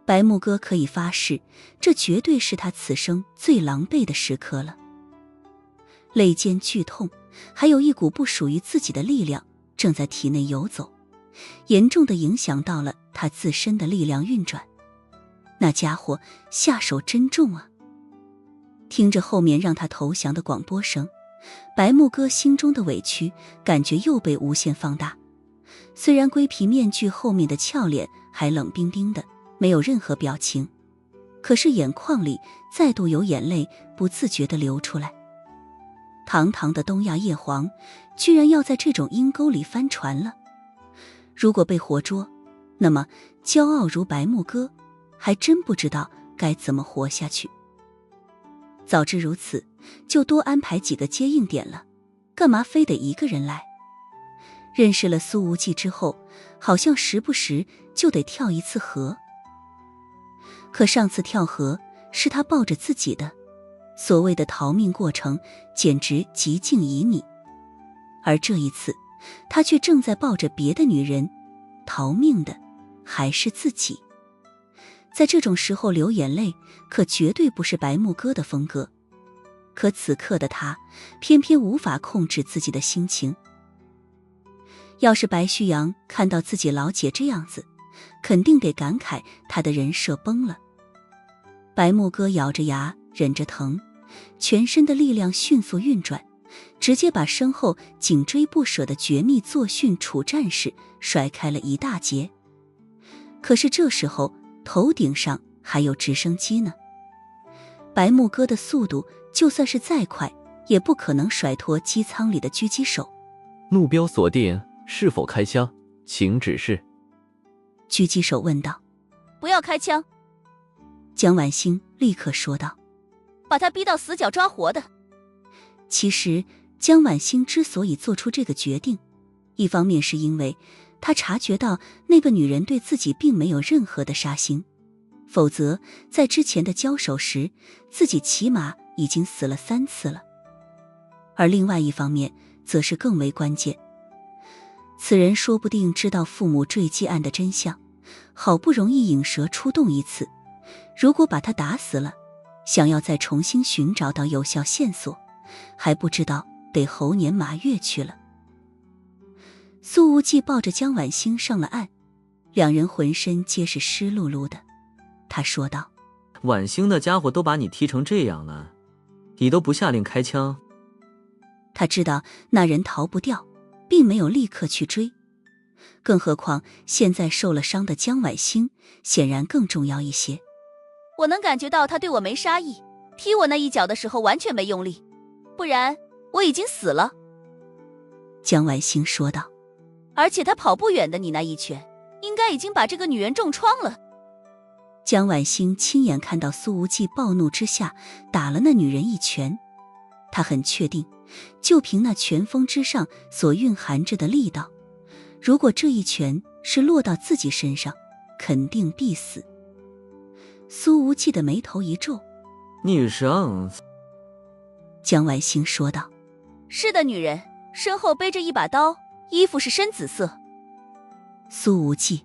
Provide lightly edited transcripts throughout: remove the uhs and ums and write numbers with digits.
白木哥可以发誓，这绝对是他此生最狼狈的时刻了。肋间剧痛，还有一股不属于自己的力量正在体内游走，严重地影响到了他自身的力量运转。那家伙下手真重啊！听着后面让他投降的广播声，白木哥心中的委屈感觉又被无限放大。虽然龟皮面具后面的俏脸还冷冰冰的，没有任何表情，可是眼眶里再度有眼泪不自觉地流出来。堂堂的东亚叶皇居然要在这种阴沟里翻船了。如果被活捉，那么骄傲如白木哥还真不知道该怎么活下去。早知如此，就多安排几个接应点了，干嘛非得一个人来？认识了苏无忌之后，好像时不时就得跳一次河。可上次跳河是他抱着自己的，所谓的逃命过程简直极尽旖旎。而这一次，他却正在抱着别的女人，逃命的还是自己。在这种时候流眼泪，可绝对不是白木哥的风格。可此刻的他，偏偏无法控制自己的心情。要是白须阳看到自己老姐这样子，肯定得感慨他的人设崩了。白木哥咬着牙忍着疼，全身的力量迅速运转，直接把身后紧追不舍的绝密作训楚战士甩开了一大截。可是这时候头顶上还有直升机呢，白木哥的速度就算是再快，也不可能甩脱机舱里的狙击手。目标锁定，是否开枪？请指示。狙击手问道。不要开枪。江晚星立刻说道。把他逼到死角抓活的。其实江晚星之所以做出这个决定，一方面是因为他察觉到那个女人对自己并没有任何的杀心，否则在之前的交手时，自己起码已经死了3次了。而另外一方面则是更为关键，此人说不定知道父母坠机案的真相，好不容易引蛇出洞一次，如果把他打死了，想要再重新寻找到有效线索，还不知道得猴年马月去了。苏无忌抱着江晚星上了岸，两人浑身皆是湿漉漉的。他说道：晚星的家伙都把你踢成这样了，你都不下令开枪。他知道那人逃不掉，并没有立刻去追，更何况现在受了伤的江晚星显然更重要一些。我能感觉到他对我没杀意，踢我那一脚的时候完全没用力，不然我已经死了。江晚星说道。而且他跑不远的你那一拳，应该已经把这个女人重创了。江晚星亲眼看到苏无忌暴怒之下打了那女人一拳，他很确定，就凭那拳锋之上所蕴含着的力道，如果这一拳是落到自己身上，肯定必死。苏无忌的眉头一皱。女生。江晚星说道。是的，女人，身后背着一把刀，衣服是深紫色。苏无忌。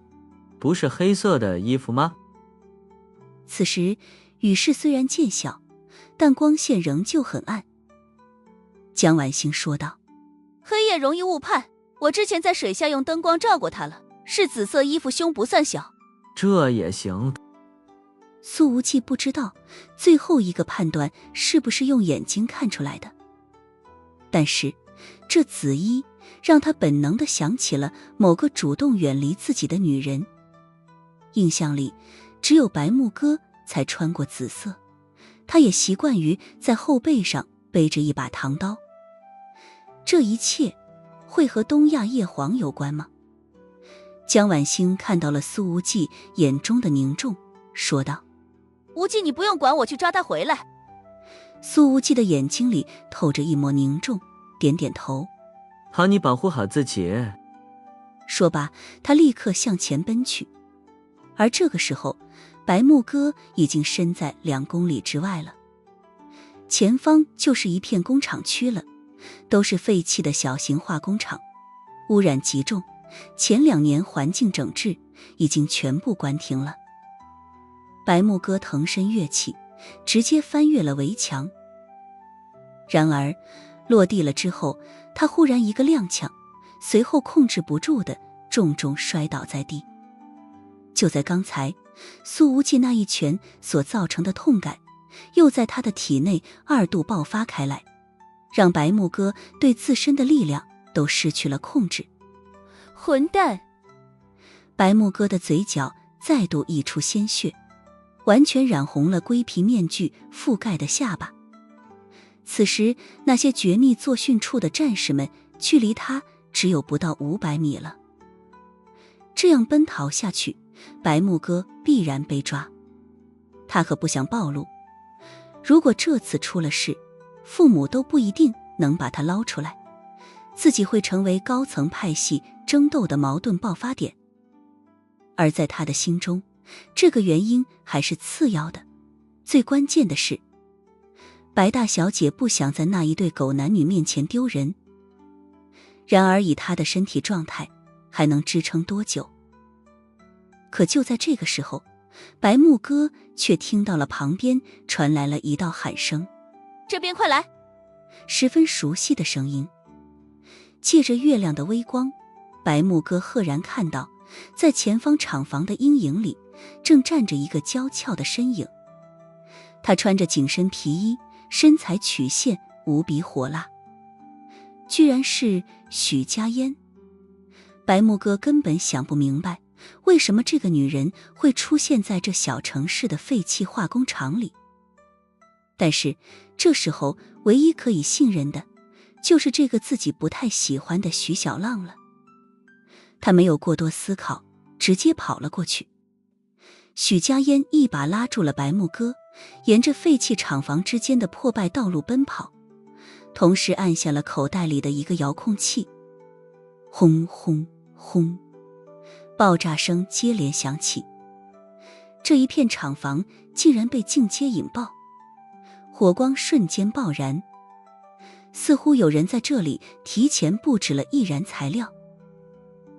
不是黑色的衣服吗？此时雨势虽然渐小，但光线仍旧很暗。江晚星说道。黑夜容易误判，我之前在水下用灯光照过他了，是紫色衣服，胸不算小。这也行。苏无忌不知道最后一个判断是不是用眼睛看出来的，但是这紫衣让他本能地想起了某个主动远离自己的女人。印象里只有白木哥才穿过紫色，他也习惯于在后背上背着一把唐刀。这一切会和东亚叶皇有关吗？江晚星看到了苏无忌眼中的凝重，说道：无忌，你不用管我，去抓他回来。苏无忌的眼睛里透着一抹凝重，点点头。好，你保护好自己。说罢，他立刻向前奔去。而这个时候，白木哥已经身在2公里之外了，前方就是一片工厂区了，都是废弃的小型化工厂，污染极重，前2年环境整治已经全部关停了。白木哥腾身跃起，直接翻越了围墙。然而落地了之后，他忽然一个踉跄，随后控制不住的重重摔倒在地。就在刚才，苏无忌那一拳所造成的痛感，又在他的体内二度爆发开来，让白木哥对自身的力量都失去了控制。混蛋！白木哥的嘴角再度溢出鲜血，完全染红了龟皮面具覆盖的下巴。此时那些绝密作训处的战士们距离他只有不到500米了。这样奔逃下去，白木哥必然被抓。他可不想暴露，如果这次出了事，父母都不一定能把他捞出来，自己会成为高层派系争斗的矛盾爆发点。而在他的心中，这个原因还是次要的，最关键的是白大小姐不想在那一对狗男女面前丢人。然而以她的身体状态，还能支撑多久？可就在这个时候，白木哥却听到了旁边传来了一道喊声：“这边快来！”十分熟悉的声音。借着月亮的微光，白木哥赫然看到，在前方厂房的阴影里，正站着一个娇俏的身影。他穿着紧身皮衣，身材曲线无比火辣，居然是许家嫣。白木哥根本想不明白，为什么这个女人会出现在这小城市的废弃化工厂里。但是这时候唯一可以信任的，就是这个自己不太喜欢的许小浪了。他没有过多思考，直接跑了过去。许家嫣一把拉住了白木哥，沿着废弃厂房之间的破败道路奔跑，同时按下了口袋里的一个遥控器。轰轰轰，爆炸声接连响起，这一片厂房竟然被尽皆引爆，火光瞬间爆燃，似乎有人在这里提前布置了易燃材料。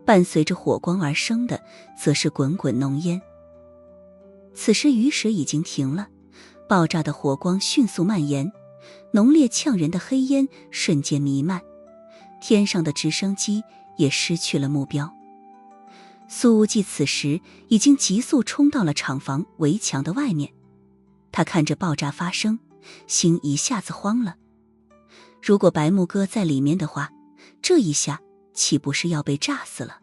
伴随着火光而生的则是滚滚浓烟。此时雨水已经停了，爆炸的火光迅速蔓延，浓烈呛人的黑烟瞬间弥漫，天上的直升机也失去了目标。苏无忌此时已经急速冲到了厂房围墙的外面，他看着爆炸发生，心一下子慌了。如果白木哥在里面的话，这一下岂不是要被炸死了？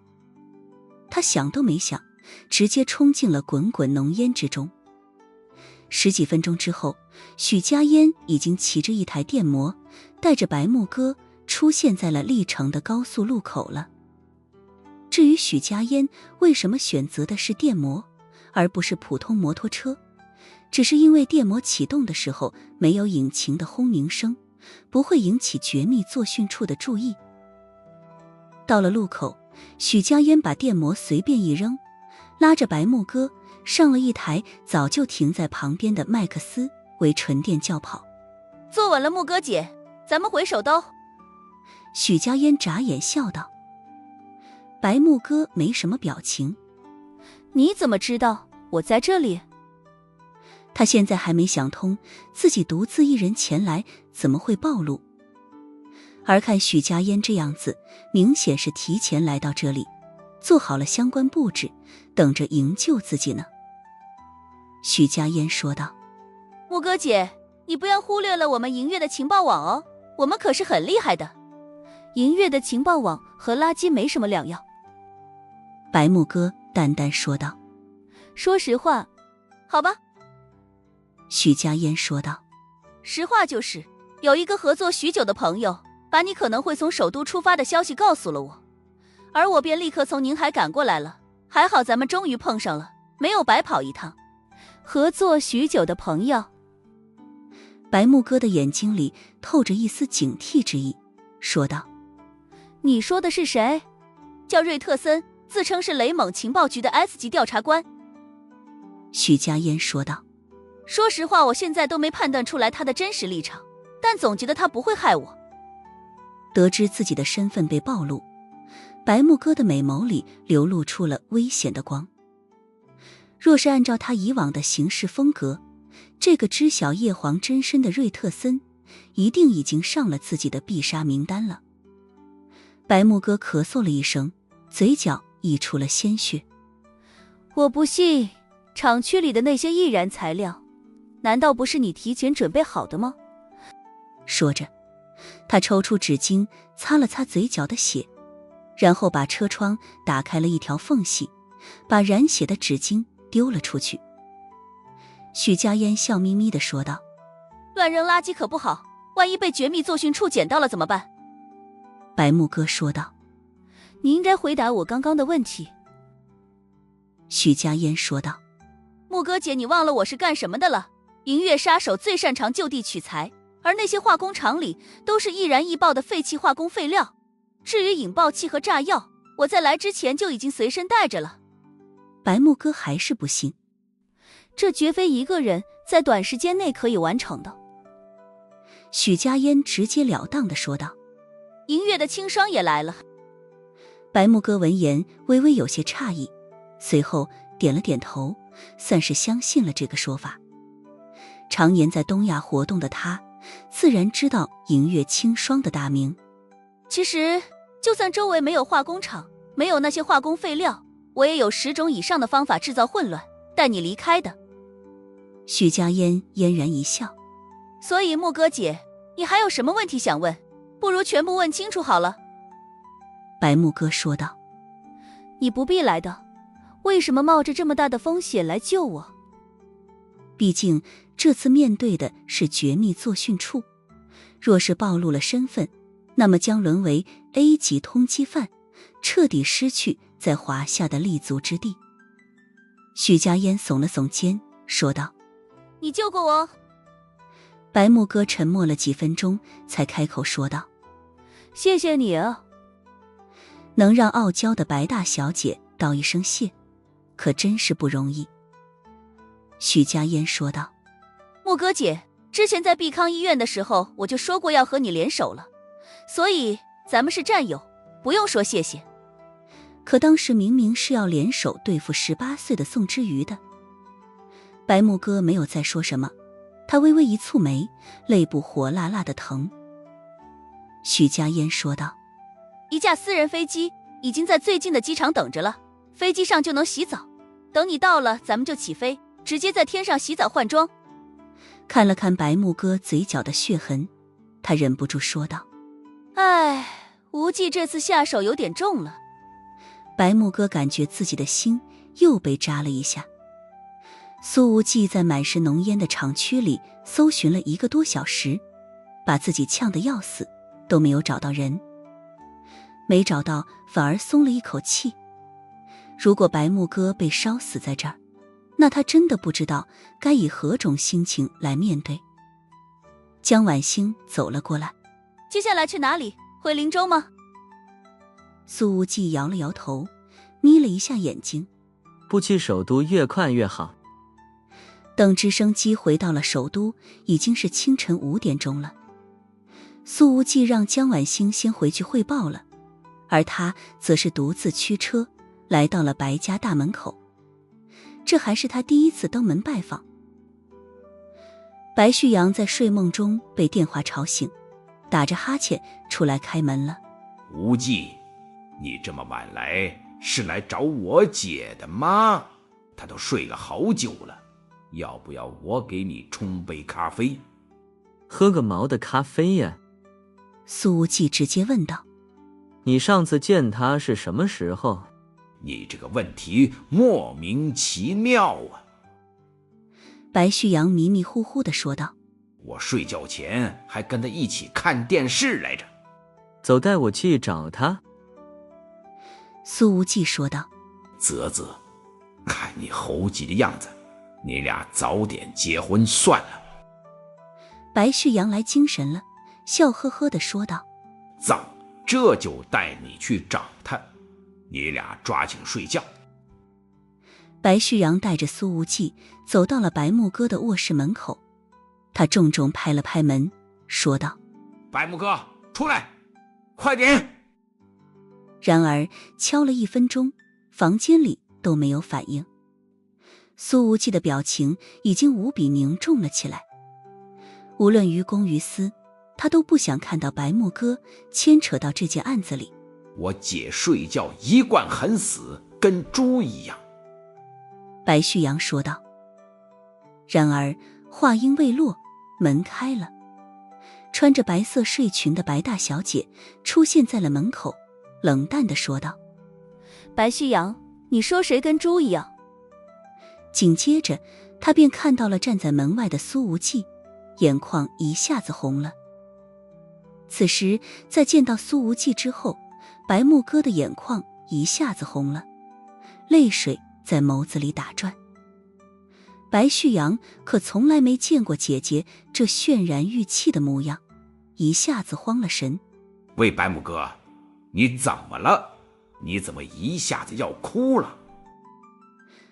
他想都没想，直接冲进了滚滚浓烟之中。十几分钟之后，许家嫣已经骑着一台电摩，带着白木哥出现在了历城的高速路口了。至于许家嫣为什么选择的是电摩，而不是普通摩托车，只是因为电摩启动的时候没有引擎的轰鸣声，不会引起绝密作训处的注意。到了路口，许家嫣把电摩随便一扔，拉着白木哥上了一台早就停在旁边的麦克斯为纯电轿跑。坐稳了，木哥姐，咱们回首都。许家嫣眨眼笑道。白木哥没什么表情。你怎么知道我在这里？他现在还没想通，自己独自一人前来怎么会暴露。而看许家嫣这样子，明显是提前来到这里，做好了相关布置，等着营救自己呢。许家嫣说道。木哥姐，你不要忽略了我们银月的情报网哦，我们可是很厉害的。银月的情报网和垃圾没什么两样。白木哥淡淡说道。说实话，好吧。许家嫣说道。实话就是，有一个合作许久的朋友，把你可能会从首都出发的消息告诉了我，而我便立刻从宁海赶过来了。还好咱们终于碰上了，没有白跑一趟。合作许久的朋友。白木哥的眼睛里透着一丝警惕之意，说道。你说的是谁？叫瑞特森，自称是雷蒙情报局的 S 级调查官。许家嫣说道。说实话，我现在都没判断出来他的真实立场，但总觉得他不会害我。得知自己的身份被暴露，白木哥的美眸里流露出了危险的光。若是按照他以往的行事风格，这个知晓叶皇真身的瑞特森一定已经上了自己的必杀名单了。白木哥咳嗽了一声，嘴角溢出了鲜血。我不信，厂区里的那些易燃材料，难道不是你提前准备好的吗？说着，他抽出纸巾擦了擦嘴角的血，然后把车窗打开了一条缝隙，把染血的纸巾丢了出去。许家烟笑眯眯地说道：乱扔垃圾可不好，万一被绝密作训处捡到了怎么办？白木哥说道：你应该回答我刚刚的问题。许家烟说道：木哥姐，你忘了我是干什么的了？银月杀手最擅长就地取材，而那些化工厂里都是易燃易爆的废弃化工废料。至于引爆器和炸药，我在来之前就已经随身带着了。白木哥还是不信，这绝非一个人在短时间内可以完成的。许家烟直截了当地说道：银月的轻伤也来了。白木哥闻言微微有些诧异，随后点了点头，算是相信了这个说法。常年在东亚活动的他，自然知道银月清霜的大名。其实，就算周围没有化工厂，没有那些化工废料，我也有10种以上的方法制造混乱，带你离开的。许家烟嫣然一笑。所以木哥姐，你还有什么问题想问？不如全部问清楚好了。白木哥说道：你不必来的，为什么冒着这么大的风险来救我？毕竟这次面对的是绝密作训处，若是暴露了身份，那么将沦为 A 级通缉犯，彻底失去在华夏的立足之地。许家烟耸了耸肩，说道：你救过我。白木哥沉默了几分钟，才开口说道：谢谢你啊。能让傲娇的白大小姐道一声谢，可真是不容易。许家烟说道：木哥姐，之前在碧康医院的时候，我就说过要和你联手了，所以咱们是战友，不用说谢谢。可当时明明是要联手对付18岁的宋之瑜的。白木哥没有再说什么，他微微一蹙眉，肋部火辣辣的疼。许家烟说道：一架私人飞机已经在最近的机场等着了，飞机上就能洗澡，等你到了咱们就起飞，直接在天上洗澡换装。看了看白木哥嘴角的血痕，他忍不住说道：唉，无忌这次下手有点重了。白木哥感觉自己的心又被扎了一下。苏无忌在满是浓烟的厂区里搜寻了1个多小时，把自己呛得要死，都没有找到人。没找到反而松了一口气。如果白木哥被烧死在这儿，那他真的不知道该以何种心情来面对。江晚星走了过来：接下来去哪里？回灵州吗？苏无忌摇了摇头，眯了一下眼睛：不去首都越快越好。等直升机回到了首都，已经是清晨5点钟了。苏无忌让江晚星先回去汇报了，而他则是独自驱车来到了白家大门口。这还是他第一次登门拜访。白旭阳在睡梦中被电话吵醒，打着哈欠出来开门了。无忌，你这么晚来是来找我姐的吗？她都睡了好久了，要不要我给你冲杯咖啡？喝个毛的咖啡呀？苏无忌直接问道。你上次见她是什么时候？你这个问题莫名其妙啊。白旭阳迷迷糊糊地说道：我睡觉前还跟她一起看电视来着。走，带我去找她。苏无忌说道：啧啧，看你猴急的样子，你俩早点结婚算了。白旭阳来精神了，笑呵呵地说道：早，这就带你去找她，你俩抓紧睡觉。白旭阳带着苏无忌走到了白木哥的卧室门口，他重重拍了拍门，说道：白木哥，出来，快点。然而敲了1分钟，房间里都没有反应。苏无忌的表情已经无比凝重了起来。无论于公于私，他都不想看到白木哥牵扯到这件案子里。我姐睡觉一贯很死，跟猪一样。白旭阳说道。然而话音未落，门开了，穿着白色睡裙的白大小姐出现在了门口，冷淡地说道：白旭阳，你说谁跟猪一样？紧接着他便看到了站在门外的苏无忌，眼眶一下子红了。此时在见到苏无忌之后，白木哥的眼眶一下子红了，泪水在眸子里打转。白旭阳可从来没见过姐姐这渲然欲泣的模样，一下子慌了神。喂，白木哥，你怎么了？你怎么一下子要哭了？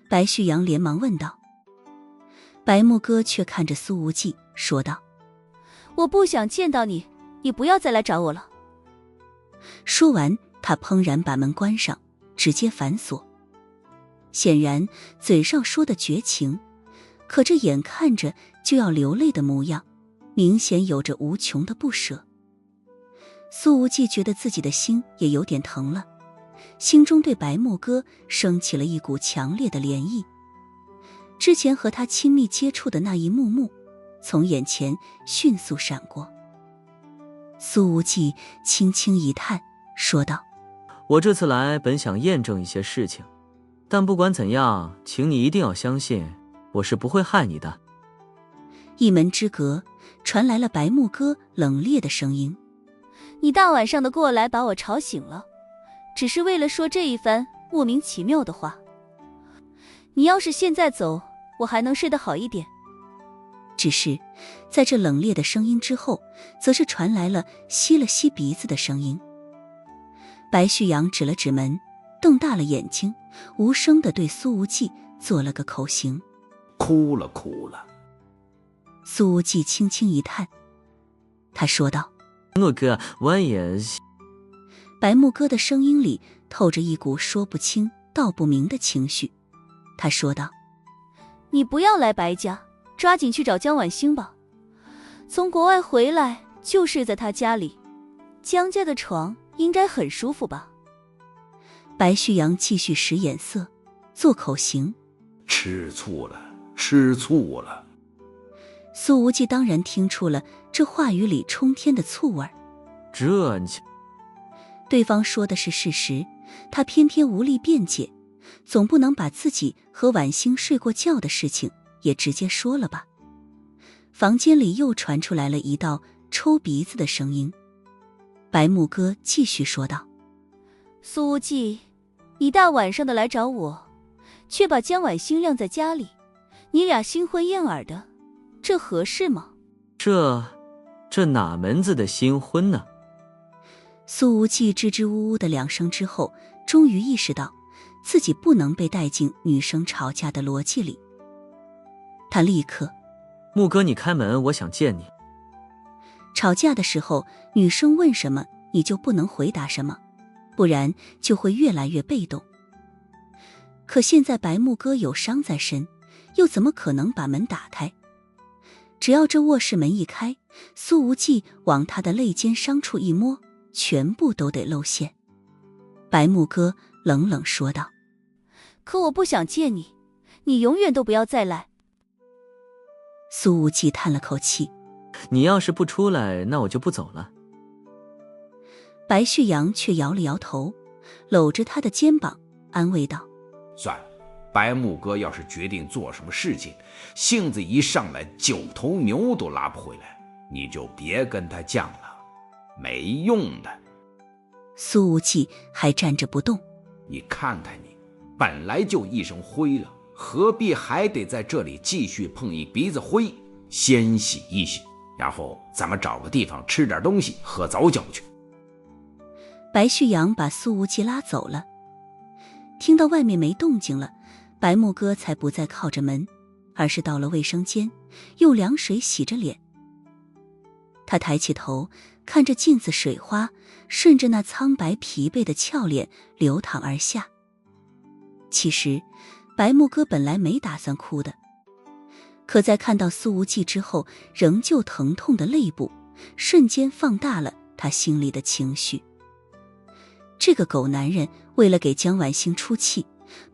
白旭阳连忙问道。白木哥却看着苏无忌说道：我不想见到你，你不要再来找我了。说完他砰然把门关上，直接反锁。显然嘴上说的绝情，可这眼看着就要流泪的模样，明显有着无穷的不舍。苏无忌觉得自己的心也有点疼了，心中对白木哥升起了一股强烈的涟漪。之前和他亲密接触的那一幕幕从眼前迅速闪过。苏无忌轻轻一叹说道：我这次来本想验证一些事情，但不管怎样，请你一定要相信我是不会害你的。一门之隔传来了白木哥冷冽的声音：你大晚上的过来把我吵醒了，只是为了说这一番莫名其妙的话。你要是现在走，我还能睡得好一点。只是在这冷冽的声音之后，则是传来了吸了吸鼻子的声音。白旭阳指了指门，瞪大了眼睛，无声地对苏无忌做了个口型：哭了哭了。苏无忌轻轻一叹，他说道：木哥，我也……白木哥的声音里透着一股说不清道不明的情绪。他说道：你不要来白家，抓紧去找江晚星吧。从国外回来就睡在他家里，江家的床应该很舒服吧。白旭阳继续使眼色，做口型：吃醋了，吃醋了。苏无忌当然听出了这话语里冲天的醋味。这……对方说的是事实，他偏偏无力辩解，总不能把自己和晚星睡过觉的事情也直接说了吧。房间里又传出来了一道抽鼻子的声音。白木哥继续说道：苏无忌，你大晚上的来找我，却把江晚星晾在家里，你俩新婚燕尔的，这合适吗？这哪门子的新婚呢？苏无忌支支吾吾的两声之后，终于意识到自己不能被带进女生吵架的逻辑里。他立刻：木哥，你开门，我想见你。吵架的时候，女生问什么你就不能回答什么，不然就会越来越被动。可现在白木哥有伤在身，又怎么可能把门打开？只要这卧室门一开，苏无忌往他的肋间伤处一摸，全部都得露馅。白木哥冷冷说道：可我不想见你，你永远都不要再来。苏无忌叹了口气：你要是不出来，那我就不走了。白旭阳却摇了摇头，搂着他的肩膀安慰道：算了，白木哥要是决定做什么事情，性子一上来9头牛都拉不回来，你就别跟他犟了，没用的。苏无忌还站着不动：你看看你，本来就一身灰了，何必还得在这里继续碰一鼻子灰？先洗一洗，然后咱们找个地方吃点东西，喝早酒去。白旭阳把苏无忌拉走了。听到外面没动静了，白木哥才不再靠着门，而是到了卫生间，用凉水洗着脸。他抬起头，看着镜子水花顺着那苍白疲惫的俏脸流淌而下。其实白木哥本来没打算哭的，可在看到苏无忌之后，仍旧疼痛的肋部瞬间放大了他心里的情绪。这个狗男人为了给江晚星出气，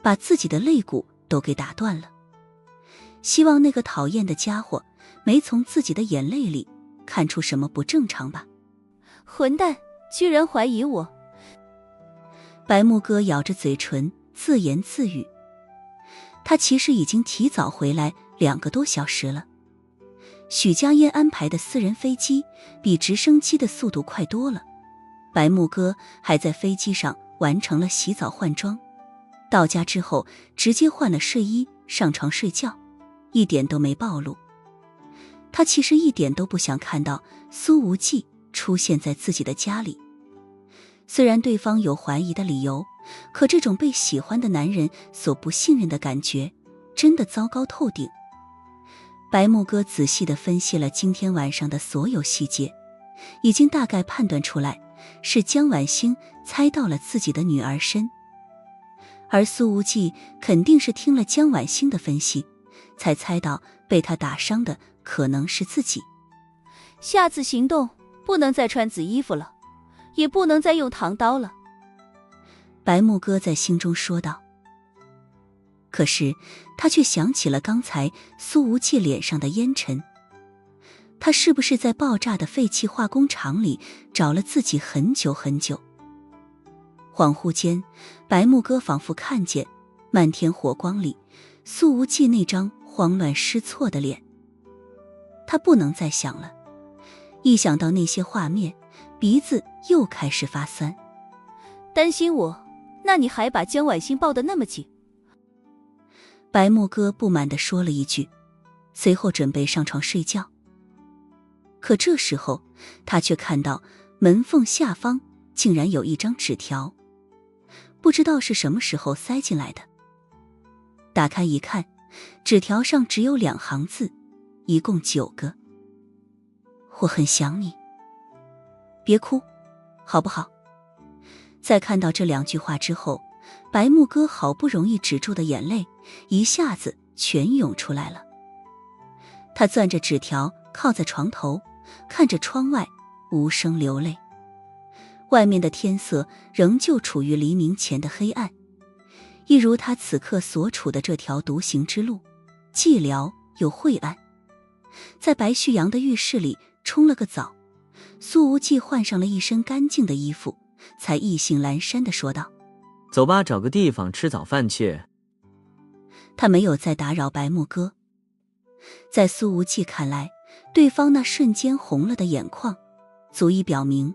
把自己的肋骨都给打断了。希望那个讨厌的家伙没从自己的眼泪里看出什么不正常吧。混蛋，居然怀疑我！白木哥咬着嘴唇自言自语。他其实已经提早回来2个多小时了。许家燕安排的私人飞机比直升机的速度快多了。白木哥还在飞机上完成了洗澡换装，到家之后直接换了睡衣上床睡觉，一点都没暴露。他其实一点都不想看到苏无忌出现在自己的家里。虽然对方有怀疑的理由，可这种被喜欢的男人所不信任的感觉真的糟糕透顶。白木哥仔细地分析了今天晚上的所有细节，已经大概判断出来是江晚星猜到了自己的女儿身，而苏无忌肯定是听了江晚星的分析，才猜到被他打伤的可能是自己。下次行动不能再穿紫衣服了，也不能再用唐刀了。白木哥在心中说道。可是他却想起了刚才苏无忌脸上的烟尘，他是不是在爆炸的废弃化工厂里找了自己很久很久？恍惚间，白木哥仿佛看见漫天火光里苏无忌那张慌乱失措的脸。他不能再想了，一想到那些画面，鼻子又开始发酸。担心我，那你还把江晚星抱得那么紧？白木哥不满地说了一句，随后准备上床睡觉。可这时候他却看到门缝下方竟然有一张纸条，不知道是什么时候塞进来的。打开一看，纸条上只有2行字，一共9个。我很想你，别哭，好不好？在看到这2句话之后，白木哥好不容易止住的眼泪一下子全涌出来了。他攥着纸条靠在床头，看着窗外无声流泪。外面的天色仍旧处于黎明前的黑暗，一如他此刻所处的这条独行之路，寂寥又晦暗。在白旭阳的浴室里冲了个澡，苏无忌换上了一身干净的衣服，才意兴阑珊地说道：走吧，找个地方吃早饭去。他没有再打扰白木哥。在苏无忌看来，对方那瞬间红了的眼眶足以表明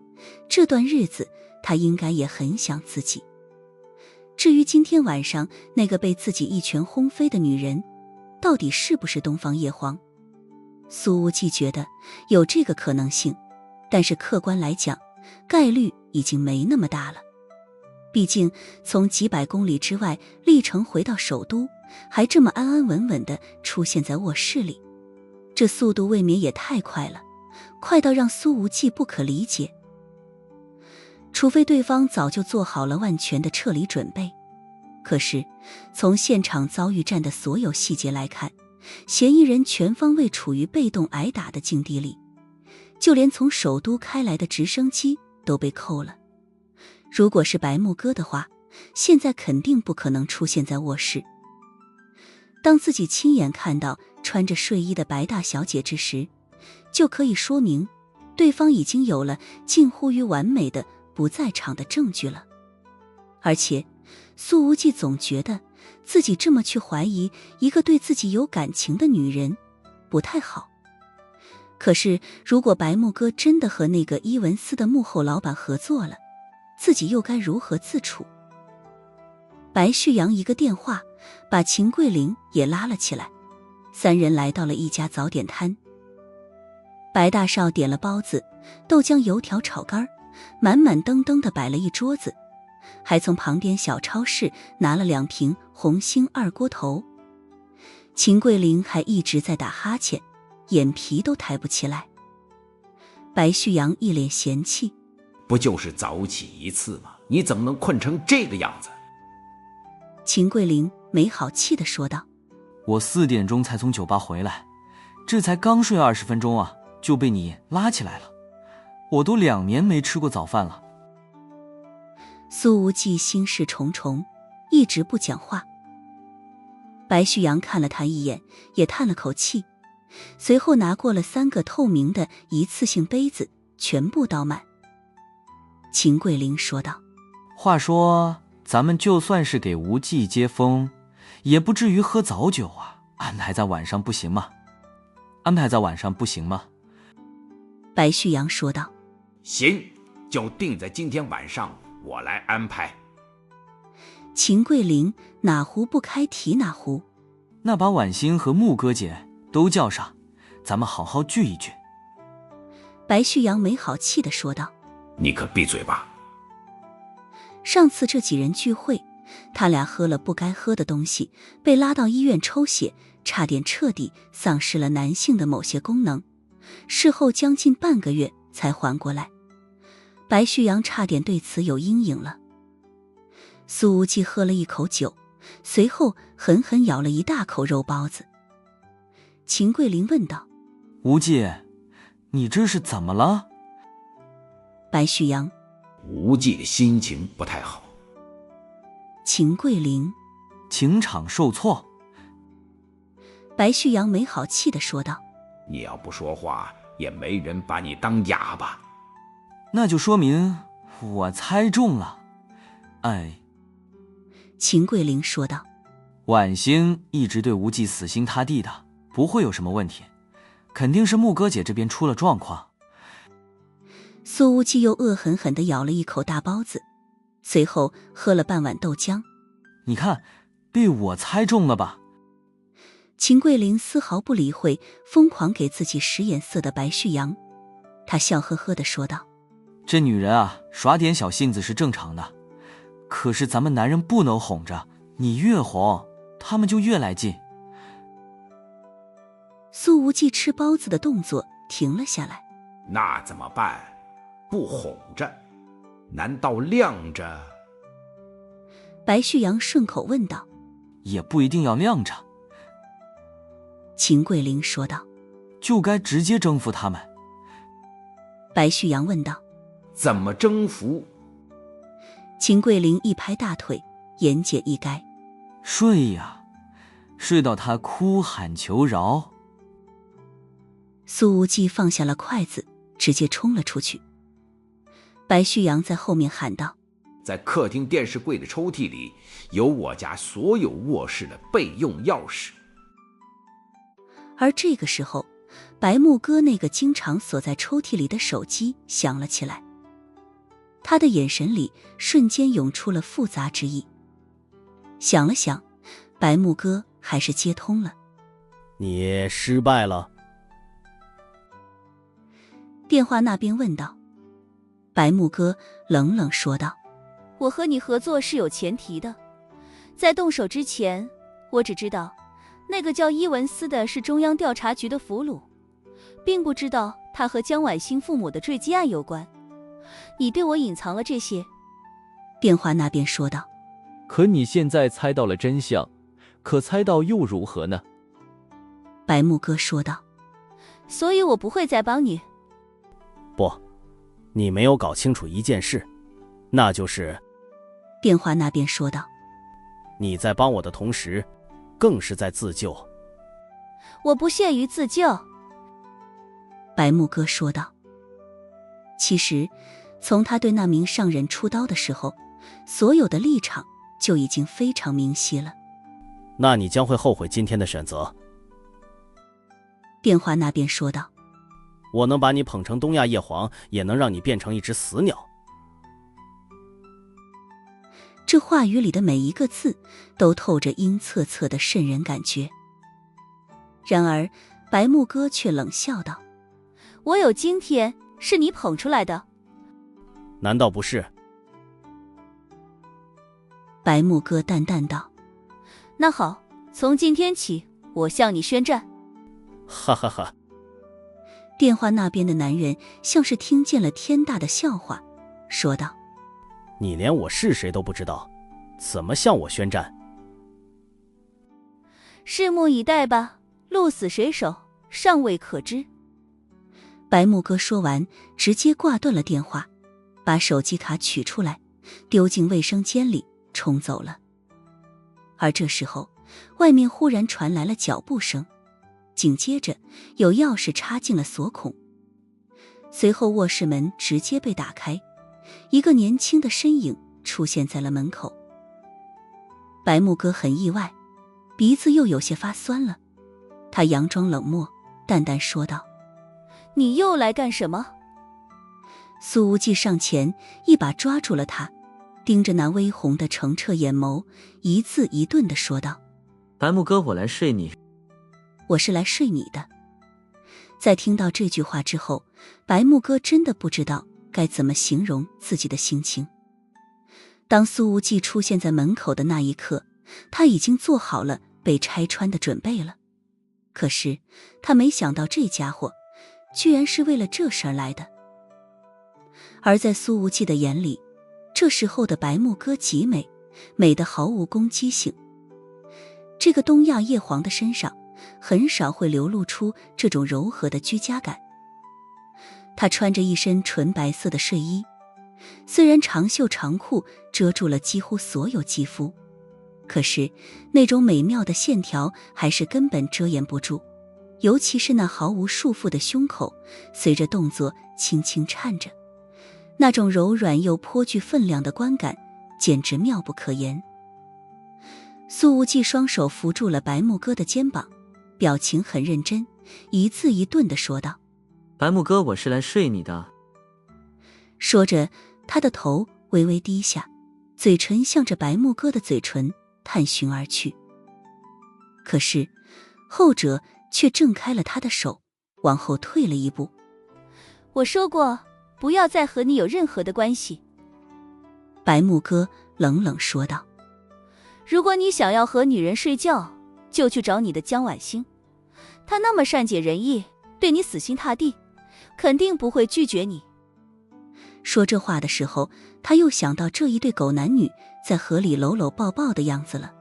这段日子他应该也很想自己。至于今天晚上那个被自己一拳轰飞的女人到底是不是东方叶黄，苏无忌觉得有这个可能性，但是客观来讲概率已经没那么大了。毕竟从几百公里之外历程回到首都，还这么安安稳稳地出现在卧室里，这速度未免也太快了，快到让苏无忌不可理解。除非对方早就做好了万全的撤离准备，可是从现场遭遇战的所有细节来看，嫌疑人全方位处于被动挨打的境地里，就连从首都开来的直升机都被扣了。如果是白木哥的话，现在肯定不可能出现在卧室。当自己亲眼看到穿着睡衣的白大小姐之时，就可以说明对方已经有了近乎于完美的不在场的证据了。而且苏无忌总觉得自己这么去怀疑一个对自己有感情的女人不太好。可是如果白木哥真的和那个伊文斯的幕后老板合作了，自己又该如何自处？白旭阳一个电话把秦桂玲也拉了起来，3人来到了一家早点摊。白大少点了包子、豆浆、油条、炒肝，满满登登地摆了一桌子，还从旁边小超市拿了2瓶红星二锅头。秦桂玲还一直在打哈欠，眼皮都抬不起来。白旭阳一脸嫌弃：不就是早起一次吗？你怎么能困成这个样子？秦桂玲没好气地说道：“我4点钟才从酒吧回来，这才刚睡20分钟啊，就被你拉起来了。我都2年没吃过早饭了。”苏无忌心事重重，一直不讲话。白旭阳看了他一眼，也叹了口气，随后拿过了3个透明的一次性杯子，全部倒满。秦桂林说道：“话说，咱们就算是给无忌接风，也不至于喝早酒啊，安排在晚上不行吗？白旭阳说道：“行，就定在今天晚上，我来安排。”秦桂林哪壶不开提哪壶：“那把婉欣和木哥姐都叫上，咱们好好聚一聚。”白旭阳没好气地说道：“你可闭嘴吧。上次这几人聚会，他俩喝了不该喝的东西，被拉到医院抽血，差点彻底丧失了男性的某些功能，事后将近半个月才缓过来。白旭阳差点对此有阴影了。”苏无忌喝了一口酒，随后狠狠咬了一大口肉包子。秦桂林问道：“无忌，你这是怎么了？”白旭阳：“无忌的心情不太好。”秦桂林：“情场受挫。”白旭阳没好气地说道：“你要不说话，也没人把你当哑巴。”那就说明我猜中了。哎，秦桂林说道：“婉欣一直对无忌死心塌地的，不会有什么问题，肯定是木哥姐这边出了状况。”苏无忌又恶狠狠地咬了一口大包子，随后喝了半碗豆浆。“你看，被我猜中了吧？”秦桂林丝毫不理会疯狂给自己使眼色的白旭阳，他笑呵呵地说道：“这女人啊，耍点小性子是正常的，可是咱们男人不能哄着，你越哄，他们就越来劲。”苏无忌吃包子的动作停了下来。“那怎么办？不哄着，难道晾着？”白旭阳顺口问道。“也不一定要晾着。”秦桂林说道。“就该直接征服他们。”白旭阳问道。“怎么征服？”秦桂林一拍大腿，言简意赅：“睡呀，睡到他哭喊求饶。”苏无忌放下了筷子，直接冲了出去。白旭阳在后面喊道：“在客厅电视柜的抽屉里有我家所有卧室的备用钥匙。”而这个时候，白木哥那个经常锁在抽屉里的手机响了起来，他的眼神里瞬间涌出了复杂之意。想了想，白木哥还是接通了。“你失败了。”电话那边问道。白木哥冷冷说道：“我和你合作是有前提的，在动手之前，我只知道那个叫伊文斯的是中央调查局的俘虏，并不知道他和江婉欣父母的坠机案有关。你对我隐藏了这些。”电话那边说道。“可你现在猜到了真相，可猜到又如何呢？”白木哥说道。“所以我不会再帮你。”“不，你没有搞清楚一件事，那就是……”电话那边说道。“你在帮我的同时，更是在自救。”“我不屑于自救。”白木哥说道。其实，从他对那名上人出刀的时候，所有的立场就已经非常明晰了。“那你将会后悔今天的选择。”电话那边说道。“我能把你捧成东亚叶皇，也能让你变成一只死鸟。”这话语里的每一个字都透着阴恻恻的渗人感觉。然而白木哥却冷笑道：“我有今天是你捧出来的。”“难道不是？”白木哥淡淡道。“那好，从今天起，我向你宣战。”哈哈哈。电话那边的男人像是听见了天大的笑话，说道：“你连我是谁都不知道，怎么向我宣战？”拭目以待吧，鹿死谁手，尚未可知。白木哥说完，直接挂断了电话，把手机卡取出来，丢进卫生间里，冲走了。而这时候，外面忽然传来了脚步声，紧接着有钥匙插进了锁孔，随后卧室门直接被打开，一个年轻的身影出现在了门口。白木哥很意外，鼻子又有些发酸了，他佯装冷漠，淡淡说道：你又来干什么？苏无忌上前一把抓住了他，盯着那微红的澄澈眼眸，一字一顿地说道：白木哥，我来睡你。我是来睡你的。在听到这句话之后，白木哥真的不知道该怎么形容自己的心情。当苏无忌出现在门口的那一刻，他已经做好了被拆穿的准备了。可是他没想到这家伙居然是为了这事儿来的。而在苏无忌的眼里，这时候的白木哥极美，美得毫无攻击性。这个东亚叶皇的身上很少会流露出这种柔和的居家感。他穿着一身纯白色的睡衣，虽然长袖长裤遮住了几乎所有肌肤，可是那种美妙的线条还是根本遮掩不住，尤其是那毫无束缚的胸口，随着动作轻轻颤着，那种柔软又颇具分量的观感简直妙不可言。苏无忌双手扶住了白木哥的肩膀，表情很认真，一字一顿地说道：白木哥，我是来睡你的。说着，他的头微微低下，嘴唇向着白木哥的嘴唇探寻而去。可是后者却挣开了他的手，往后退了一步。我说过不要再和你有任何的关系。白木哥冷冷说道：如果你想要和女人睡觉，就去找你的江晚星，她那么善解人意，对你死心塌地，肯定不会拒绝你。说这话的时候，他又想到这一对狗男女在河里搂搂抱抱的样子了，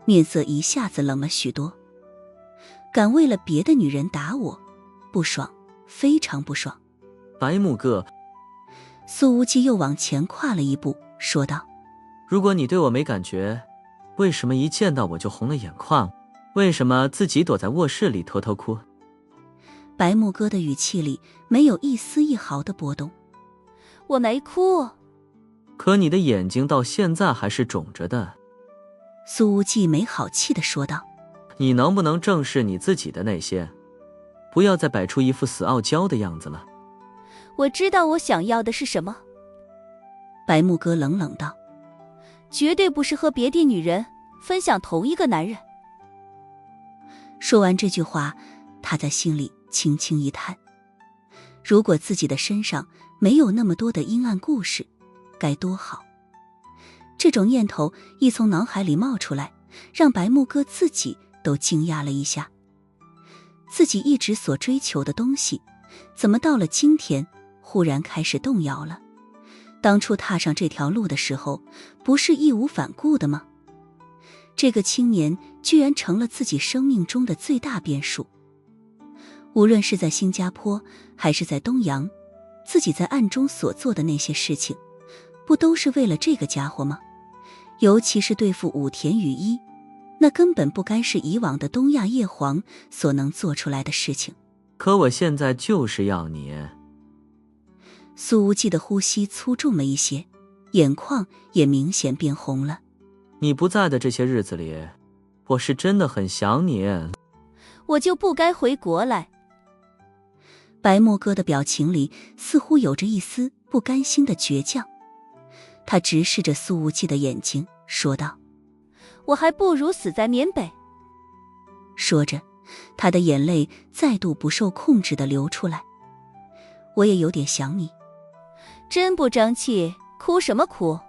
面色一下子冷了许多。敢为了别的女人打我，不爽，非常不爽。白木哥，苏无忌又往前跨了一步，说道：如果你对我没感觉，为什么一见到我就红了眼眶？为什么自己躲在卧室里偷偷哭？白木哥的语气里没有一丝一毫的波动。我没哭。可你的眼睛到现在还是肿着的。苏无忌没好气地说道：你能不能正视你自己的那些，不要再摆出一副死傲娇的样子了。我知道我想要的是什么。白木哥冷冷道：绝对不是和别的女人分享同一个男人。说完这句话，他在心里轻轻一叹，如果自己的身上没有那么多的阴暗故事，该多好。这种念头一从脑海里冒出来，让白木哥自己都惊讶了一下。自己一直所追求的东西，怎么到了今天忽然开始动摇了？当初踏上这条路的时候，不是义无反顾的吗？这个青年居然成了自己生命中的最大变数。无论是在新加坡还是在东洋，自己在暗中所做的那些事情，不都是为了这个家伙吗？尤其是对付武田羽衣，那根本不该是以往的东亚叶皇所能做出来的事情。可我现在就是要你。苏无忌的呼吸粗重了一些，眼眶也明显变红了。你不在的这些日子里，我是真的很想你。我就不该回国来。白木哥的表情里似乎有着一丝不甘心的倔强，他直视着苏无忌的眼睛，说道：我还不如死在缅北。说着，他的眼泪再度不受控制地流出来。我也有点想你。真不争气，哭什么哭？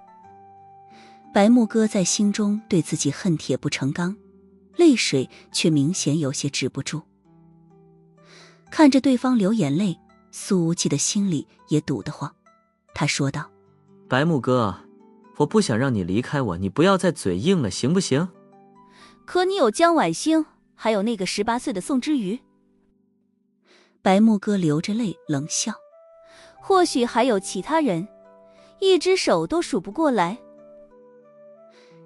白木哥在心中对自己恨铁不成钢，泪水却明显有些止不住。看着对方流眼泪，苏无忌的心里也堵得慌。他说道：白木哥，我不想让你离开我，你不要再嘴硬了，行不行？可你有江晚星，还有那个18岁的宋之瑜。白木哥流着泪冷笑，或许还有其他人，一只手都数不过来。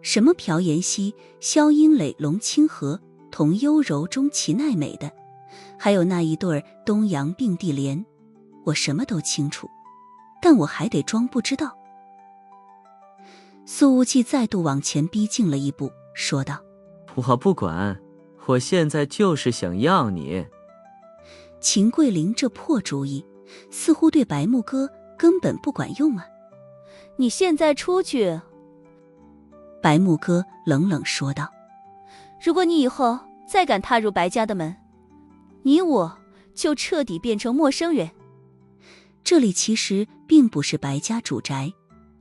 什么朴妍希、肖英磊、龙清河、童优柔、钟齐奈美的，还有那一对东洋并蒂莲，我什么都清楚，但我还得装不知道。苏无忌再度往前逼近了一步，说道：我不管，我现在就是想要你。秦桂林这破主意似乎对白木哥根本不管用啊。你现在出去。白木哥冷冷说道：如果你以后再敢踏入白家的门，你我就彻底变成陌生人。这里其实并不是白家主宅，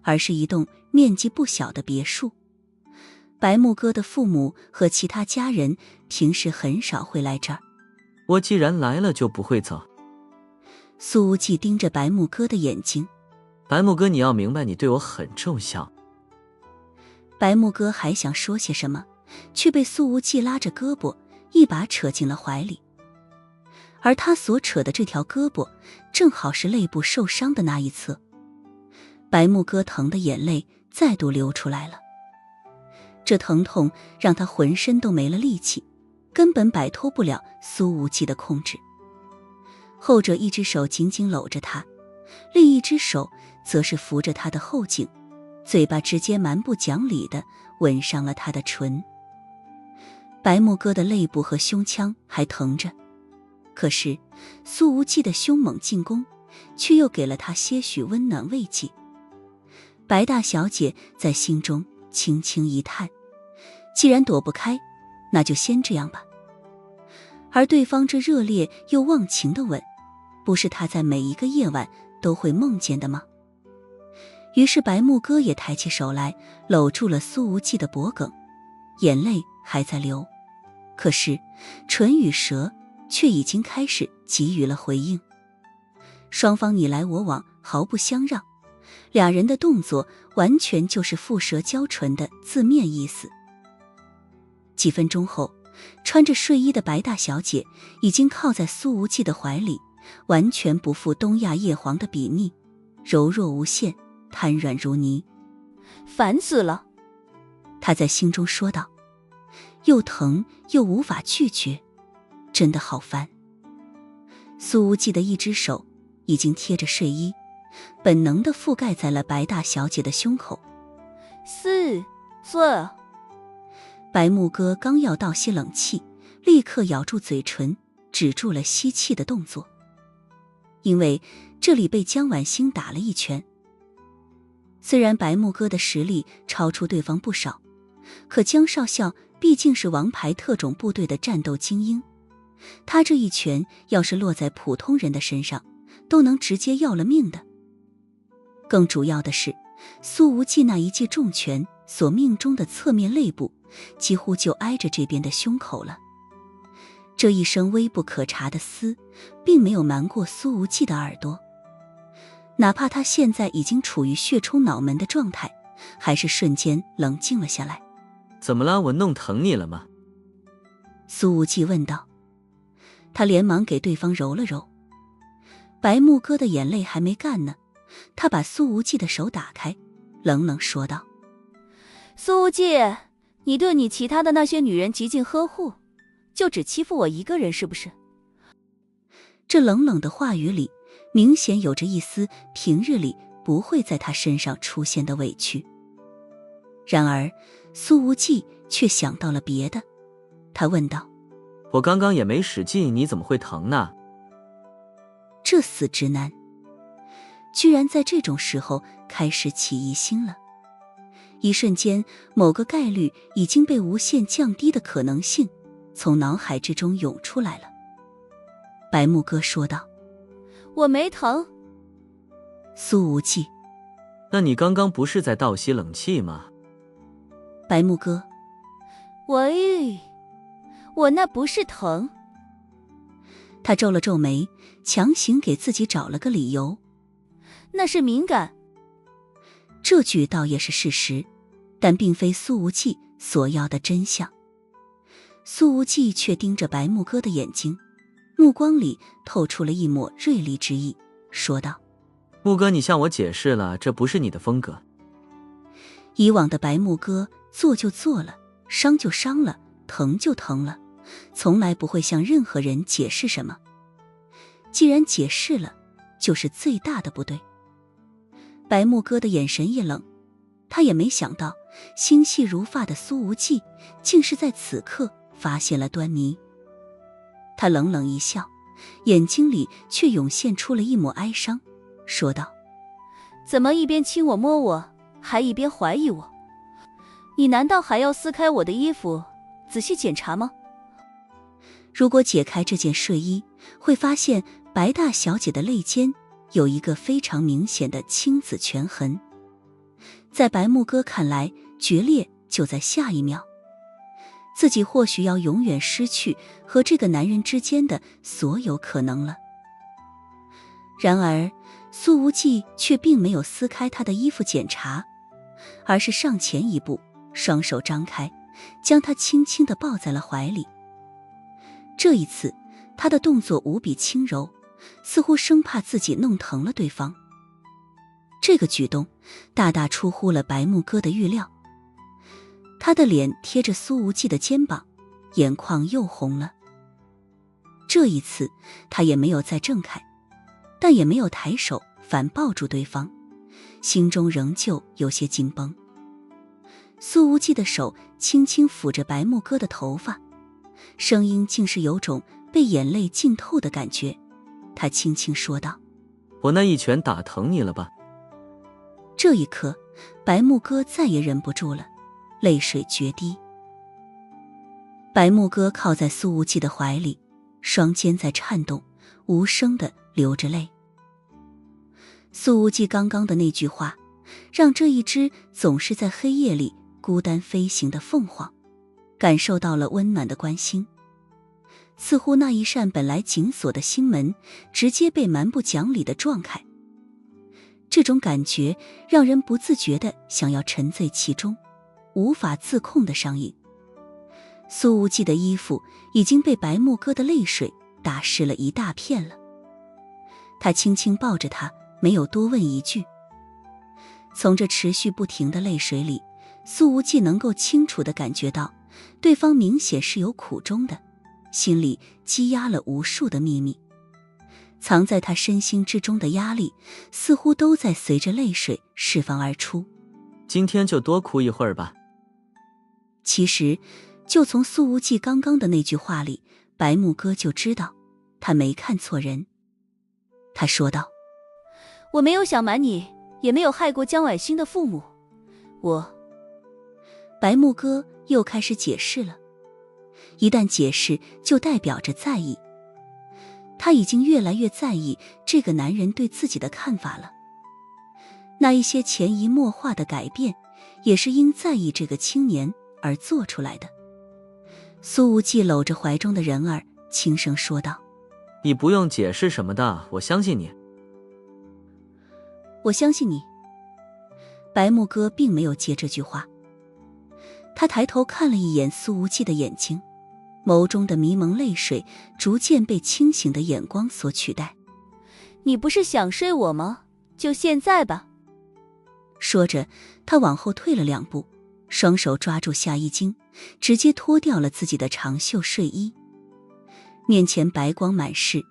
而是一栋面积不小的别墅。白木哥的父母和其他家人平时很少会来这儿。我既然来了就不会走。苏无忌盯着白木哥的眼睛。白木哥，你要明白你对我很重要。白木哥还想说些什么，却被苏无忌拉着胳膊一把扯进了怀里。而他所扯的这条胳膊正好是肋部受伤的那一侧。白木哥疼的眼泪再度流出来了，这疼痛让他浑身都没了力气，根本摆脱不了苏无忌的控制。后者一只手紧紧搂着他，另一只手则是扶着他的后颈，嘴巴直接蛮不讲理地吻上了他的唇。白木哥的肋部和胸腔还疼着，可是苏无忌的凶猛进攻却又给了他些许温暖慰藉。白大小姐在心中轻轻一叹，既然躲不开，那就先这样吧。而对方这热烈又忘情的吻，不是他在每一个夜晚都会梦见的吗？于是白木哥也抬起手来搂住了苏无忌的脖颈，眼泪还在流，可是唇与舌却已经开始给予了回应。双方你来我往，毫不相让，俩人的动作完全就是蝮蛇交唇的字面意思。几分钟后，穿着睡衣的白大小姐已经靠在苏无忌的怀里，完全不负东亚叶皇的比拟，柔弱无限，瘫软如泥。烦死了，她在心中说道，又疼又无法拒绝，真的好烦。苏无忌的一只手已经贴着睡衣，本能地覆盖在了白大小姐的胸口。白木哥刚要倒吸冷气，立刻咬住嘴唇，止住了吸气的动作。因为这里被江晚星打了一拳。虽然白木哥的实力超出对方不少，可江少校毕竟是王牌特种部队的战斗精英，他这一拳要是落在普通人的身上，都能直接要了命的。更主要的是，苏无忌那一记重拳所命中的侧面肋部几乎就挨着这边的胸口了。这一声微不可察的嘶并没有瞒过苏无忌的耳朵，哪怕他现在已经处于血冲脑门的状态，还是瞬间冷静了下来。怎么了？我弄疼你了吗？苏无忌问道。他连忙给对方揉了揉。白木哥的眼泪还没干呢，他把苏无忌的手打开，冷冷说道：苏无忌，你对你其他的那些女人极尽呵护，就只欺负我一个人是不是？这冷冷的话语里明显有着一丝平日里不会在他身上出现的委屈。然而苏无忌却想到了别的，他问道：我刚刚也没使劲，你怎么会疼呢？这死直男居然在这种时候开始起疑心了。一瞬间，某个概率已经被无限降低的可能性从脑海之中涌出来了。白木哥说道：我没疼。苏无忌：那你刚刚不是在倒吸冷气吗？白木哥：我那不是疼。他皱了皱眉，强行给自己找了个理由。那是敏感。这句倒也是事实，但并非苏无忌所要的真相。苏无忌却盯着白木哥的眼睛，目光里透出了一抹锐利之意，说道：木哥，你向我解释了，这不是你的风格。以往的白木哥做就做了，伤就伤了，疼就疼了，从来不会向任何人解释什么。既然解释了，就是最大的不对。白木哥的眼神一冷，他也没想到心细如发的苏无忌竟是在此刻发现了端倪。他冷冷一笑，眼睛里却涌现出了一抹哀伤，说道：怎么一边亲我摸我，还一边怀疑我？你难道还要撕开我的衣服仔细检查吗？如果解开这件睡衣，会发现白大小姐的肋间有一个非常明显的青紫拳痕。在白木哥看来，决裂就在下一秒，自己或许要永远失去和这个男人之间的所有可能了。然而苏无忌却并没有撕开他的衣服检查，而是上前一步，双手张开，将他轻轻地抱在了怀里。这一次他的动作无比轻柔，似乎生怕自己弄疼了对方。这个举动大大出乎了白木哥的预料，他的脸贴着苏无忌的肩膀，眼眶又红了。这一次他也没有再挣开，但也没有抬手反抱住对方，心中仍旧有些紧绷。苏无忌的手轻轻抚着白木哥的头发，声音竟是有种被眼泪浸透的感觉。他轻轻说道：我那一拳打疼你了吧？这一刻白木哥再也忍不住了，泪水决堤。白木哥靠在苏无忌的怀里，双肩在颤动，无声地流着泪。苏无忌刚刚的那句话，让这一只总是在黑夜里孤单飞行的凤凰感受到了温暖的关心，似乎那一扇本来紧锁的心门直接被蛮不讲理地撞开。这种感觉让人不自觉地想要沉醉其中，无法自控的上瘾。苏无忌的衣服已经被白木哥的泪水打湿了一大片了，他轻轻抱着他，没有多问一句。从这持续不停的泪水里，苏无忌能够清楚地感觉到对方明显是有苦衷的，心里积压了无数的秘密，藏在他身心之中的压力似乎都在随着泪水释放而出。今天就多哭一会儿吧。其实就从苏无忌刚刚的那句话里，白木哥就知道他没看错人。他说道：我没有想瞒你，也没有害过江婉欣的父母。白木哥又开始解释了，一旦解释就代表着在意，他已经越来越在意这个男人对自己的看法了。那一些潜移默化的改变，也是因在意这个青年而做出来的。苏无忌搂着怀中的人儿，轻声说道：你不用解释什么的，我相信你。我相信你。白木哥并没有接这句话，他抬头看了一眼苏无忌的眼睛，眸中的迷蒙泪水逐渐被清醒的眼光所取代。你不是想睡我吗？就现在吧。说着，他往后退了2步，双手抓住下衣襟，直接脱掉了自己的长袖睡衣。面前白光满室，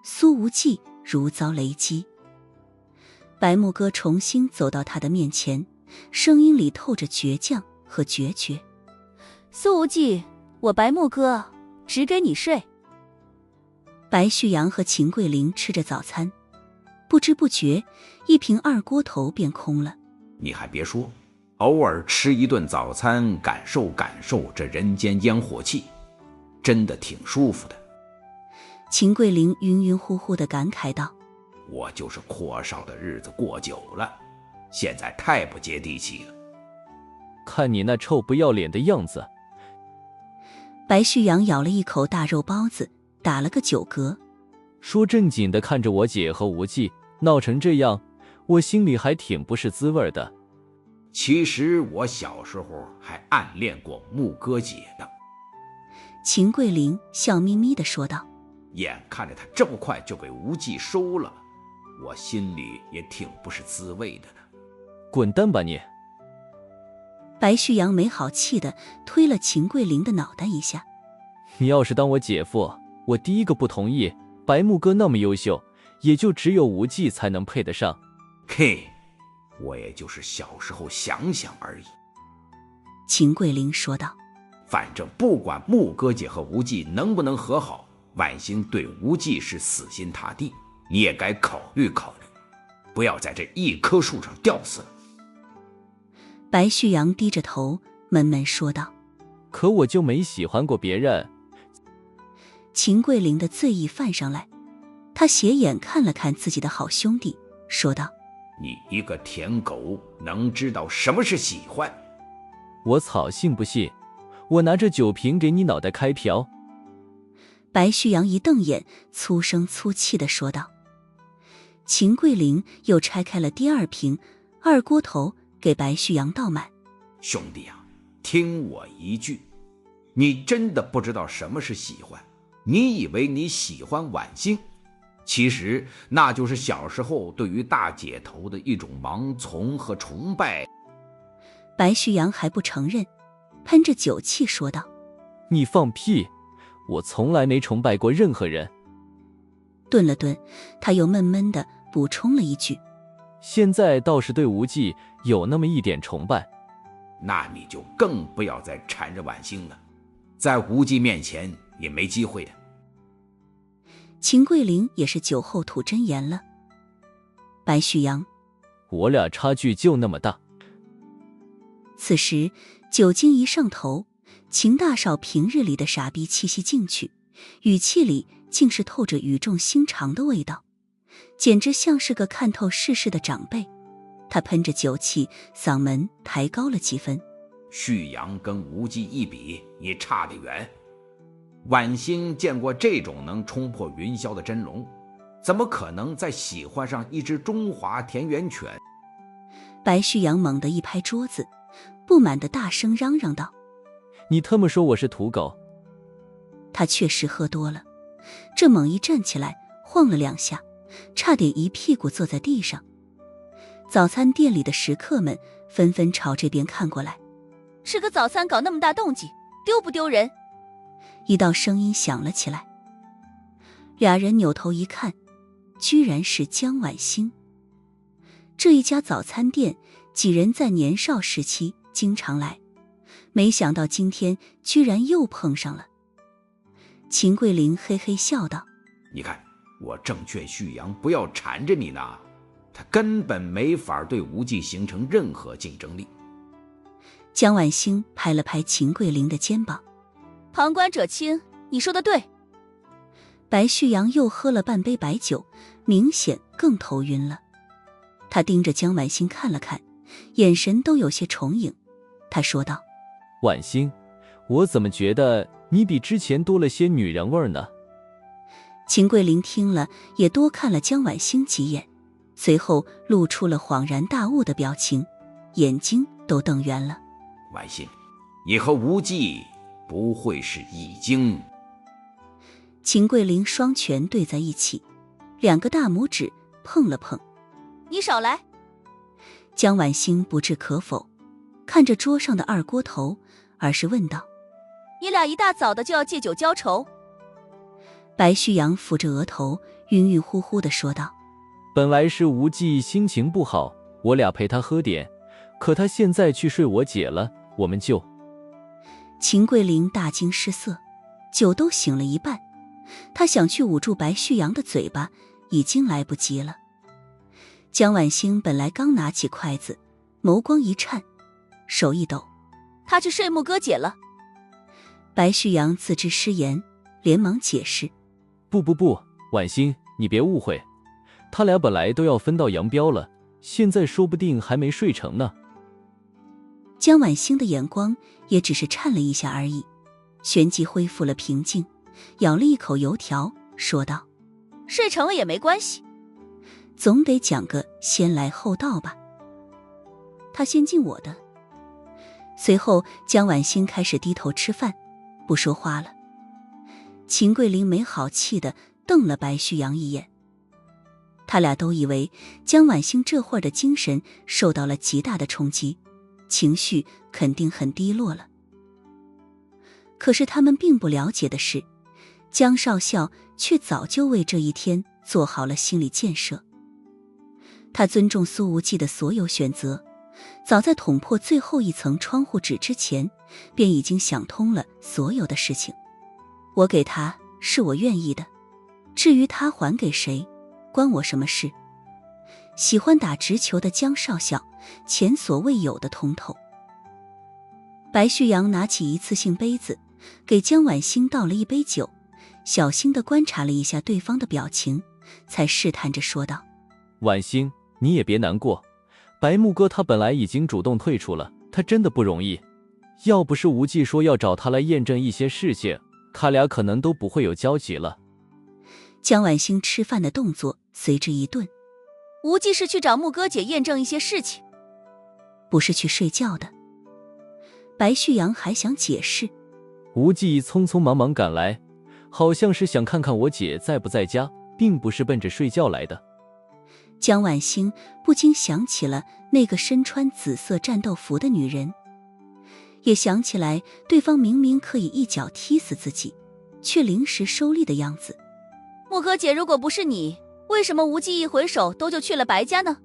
苏无忌如遭雷击。白木哥重新走到他的面前，声音里透着倔强和决绝：苏无忌，我白木哥只给你睡。白旭阳和秦桂林吃着早餐，不知不觉一瓶2锅头便空了。你还别说，偶尔吃一顿早餐，感受感受这人间烟火气，真的挺舒服的。秦桂林晕晕乎乎地感慨道：我就是阔少的日子过久了，现在太不接地气了。看你那臭不要脸的样子。白旭阳咬了一口大肉包子，打了个酒嗝，说正经的看着我姐和无忌闹成这样，我心里还挺不是滋味的。其实我小时候还暗恋过木哥姐的。秦桂林笑眯眯地说道：“眼看着他这么快就被无忌收了，我心里也挺不是滋味的呢。”滚蛋吧你！白旭阳没好气地推了秦桂林的脑袋一下。你要是当我姐夫，我第一个不同意。白木哥那么优秀，也就只有无忌才能配得上。嘿，我也就是小时候想想而已。秦桂林说道：“反正不管木哥姐和无忌能不能和好，婉星对无忌是死心塌地，你也该考虑考虑，不要在这一棵树上吊死了。”白旭阳低着头闷闷说道：“可我就没喜欢过别人。”秦桂林的醉意泛上来，他斜眼看了看自己的好兄弟，说道：“你一个舔狗，能知道什么是喜欢？”我草信不信？我拿着酒瓶给你脑袋开瓢！白旭阳一瞪眼，粗声粗气地说道。秦桂林又拆开了第二瓶二锅头，给白旭阳倒满。兄弟啊，听我一句，你真的不知道什么是喜欢。你以为你喜欢婉星，其实那就是小时候对于大姐头的一种盲从和崇拜。白旭阳还不承认，喷着酒气说道：“你放屁！我从来没崇拜过任何人。”顿了顿，他又闷闷地补充了一句：“现在倒是对无忌有那么一点崇拜。”那你就更不要再缠着婉星了，在无忌面前也没机会的。秦桂林也是酒后吐真言了。白旭阳，我俩差距就那么大。此时酒精一上头，秦大少平日里的傻逼气息进去，语气里竟是透着语重心长的味道，简直像是个看透世事的长辈。他喷着酒气，嗓门抬高了几分：“旭阳跟无忌一比，你差得远。婉星见过这种能冲破云霄的真龙，怎么可能再喜欢上一只中华田园犬？”白旭阳猛地一拍桌子，不满地大声嚷嚷道：“你他妈说我是土狗！”他确实喝多了，这猛一站起来，晃了两下，差点一屁股坐在地上。早餐店里的食客们纷纷朝这边看过来。“吃个早餐搞那么大动静，丢不丢人？”一道声音响了起来。俩人扭头一看，居然是江婉星。这一家早餐店，几人在年少时期经常来，没想到今天居然又碰上了。秦桂林嘿嘿笑道：“你看，我正劝旭阳不要缠着你呢，他根本没法对无忌形成任何竞争力。”江婉星拍了拍秦桂林的肩膀：“旁观者清，你说的对。”白旭阳又喝了半杯白酒，明显更头晕了。他盯着江婉星看了看，眼神都有些重影。他说道：“婉星，我怎么觉得你比之前多了些女人味呢？”秦桂林听了，也多看了江婉星几眼，随后露出了恍然大悟的表情，眼睛都瞪圆了。“婉星，你和无忌不会是已经……”秦桂林双拳对在一起，两个大拇指碰了碰。“你少来！”江婉星不置可否，看着桌上的二锅头，而是问道：“你俩一大早的就要借酒浇愁？”白旭阳抚着额头，晕晕乎乎地说道：“本来是无忌心情不好，我俩陪他喝点，可他现在去睡我姐了，我们就……”秦桂林大惊失色，酒都醒了一半，他想去捂住白旭阳的嘴巴，已经来不及了。江婉星本来刚拿起筷子，眸光一颤，手一抖：“他去睡木哥姐了。”白旭阳自知失言，连忙解释：“不，婉星，你别误会，他俩本来都要分道扬镳了，现在说不定还没睡成呢。”江婉星的眼光也只是颤了一下而已，旋即恢复了平静，咬了一口油条，说道：“睡成了也没关系，总得讲个先来后到吧。他先进我的。”随后江婉星开始低头吃饭，不说话了。秦桂林没好气地瞪了白旭阳一眼。他俩都以为江晚星这会儿的精神受到了极大的冲击，情绪肯定很低落了。可是他们并不了解的是，江少校却早就为这一天做好了心理建设。他尊重苏无忌的所有选择，早在捅破最后一层窗户纸之前，便已经想通了所有的事情。我给他是我愿意的，至于他还给谁，关我什么事？喜欢打直球的江少校，前所未有的通透。白旭阳拿起一次性杯子，给江晚星倒了一杯酒，小心地观察了一下对方的表情，才试探着说道：晚星，你也别难过，白木哥他本来已经主动退出了，他真的不容易。要不是无忌说要找他来验证一些事情，他俩可能都不会有交集了。江晚星吃饭的动作随之一顿。无忌是去找木哥姐验证一些事情，不是去睡觉的。白旭阳还想解释，无忌匆匆忙忙赶来，好像是想看看我姐在不在家，并不是奔着睡觉来的。江晚星不禁想起了那个身穿紫色战斗服的女人，也想起来对方明明可以一脚踢死自己，却临时收力的样子。木哥姐，如果不是你，为什么无忌一回手都就去了白家呢？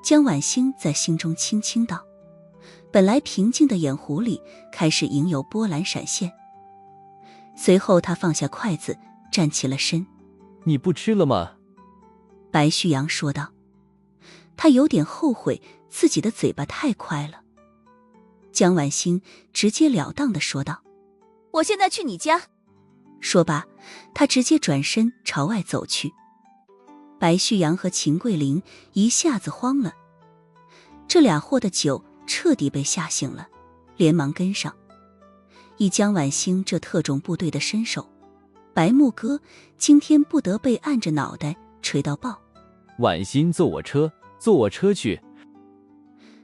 江晚星在心中轻轻道，本来平静的眼湖里开始隐有波澜闪现。随后他放下筷子，站起了身。你不吃了吗？白旭阳说道。他有点后悔自己的嘴巴太快了。江晚星直截了当地说道：我现在去你家。说罢，他直接转身朝外走去。白旭阳和秦桂林一下子慌了，这俩货的酒彻底被吓醒了，连忙跟上。以江晚星这特种部队的身手，白木哥今天不得被按着脑袋锤到爆。晚星，坐我车，坐我车去。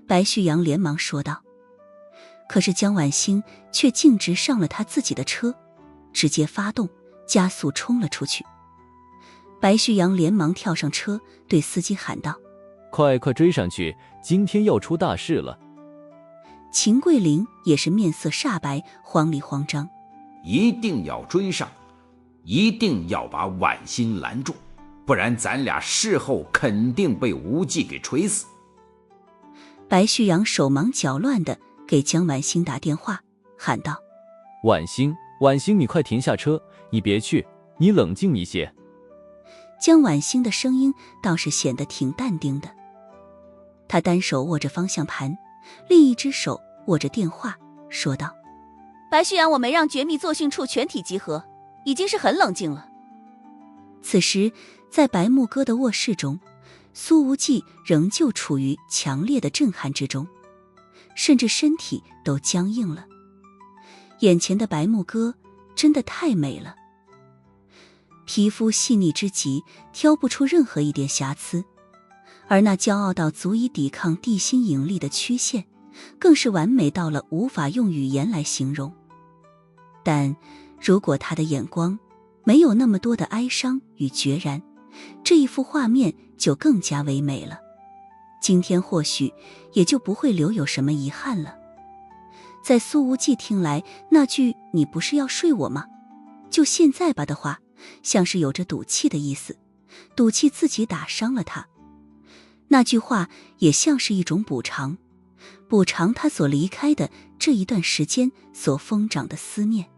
白旭阳连忙说道。可是江晚星却径直上了他自己的车，直接发动加速冲了出去。白旭阳连忙跳上车，对司机喊道：快追上去，今天要出大事了。秦桂林也是面色煞白，慌里慌张。一定要追上，一定要把晚星拦住，不然咱俩事后肯定被无忌给锤死。白旭阳手忙脚乱地给江晚星打电话，喊道：晚星，你快停下车，你别去，你冷静一些。江晚星的声音倒是显得挺淡定的，他单手握着方向盘，另一只手握着电话，说道：白旭阳，我没让绝密作训处全体集合，已经是很冷静了。此时在白木哥的卧室中，苏无忌仍旧处于强烈的震撼之中，甚至身体都僵硬了。眼前的白木哥真的太美了，皮肤细腻之极，挑不出任何一点瑕疵，而那骄傲到足以抵抗地心引力的曲线，更是完美到了无法用语言来形容。但如果他的眼光没有那么多的哀伤与决然，这一幅画面就更加唯美了。今天或许也就不会留有什么遗憾了。在苏无忌听来，那句“你不是要睡我吗？就现在吧”的话，像是有着赌气的意思，赌气自己打伤了他。那句话也像是一种补偿，补偿他所离开的这一段时间所疯长的思念。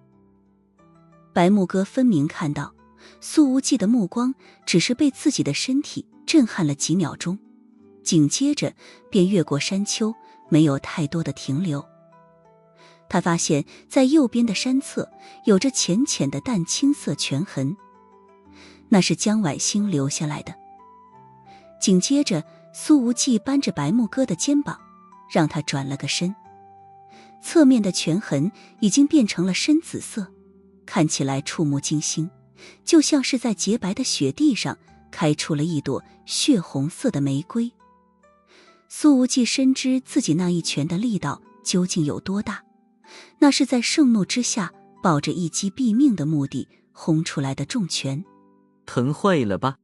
白木哥分明看到苏无忌的目光只是被自己的身体震撼了几秒钟，紧接着便越过山丘，没有太多的停留。他发现在右边的山侧有着浅浅的淡青色拳痕，那是江晚星留下来的。紧接着苏无忌扳着白木哥的肩膀，让他转了个身，侧面的拳痕已经变成了深紫色，看起来触目惊心，就像是在洁白的雪地上开出了一朵血红色的玫瑰。苏无忌深知自己那一拳的力道究竟有多大，那是在盛怒之下抱着一击毙命的目的轰出来的重拳。疼坏了吧？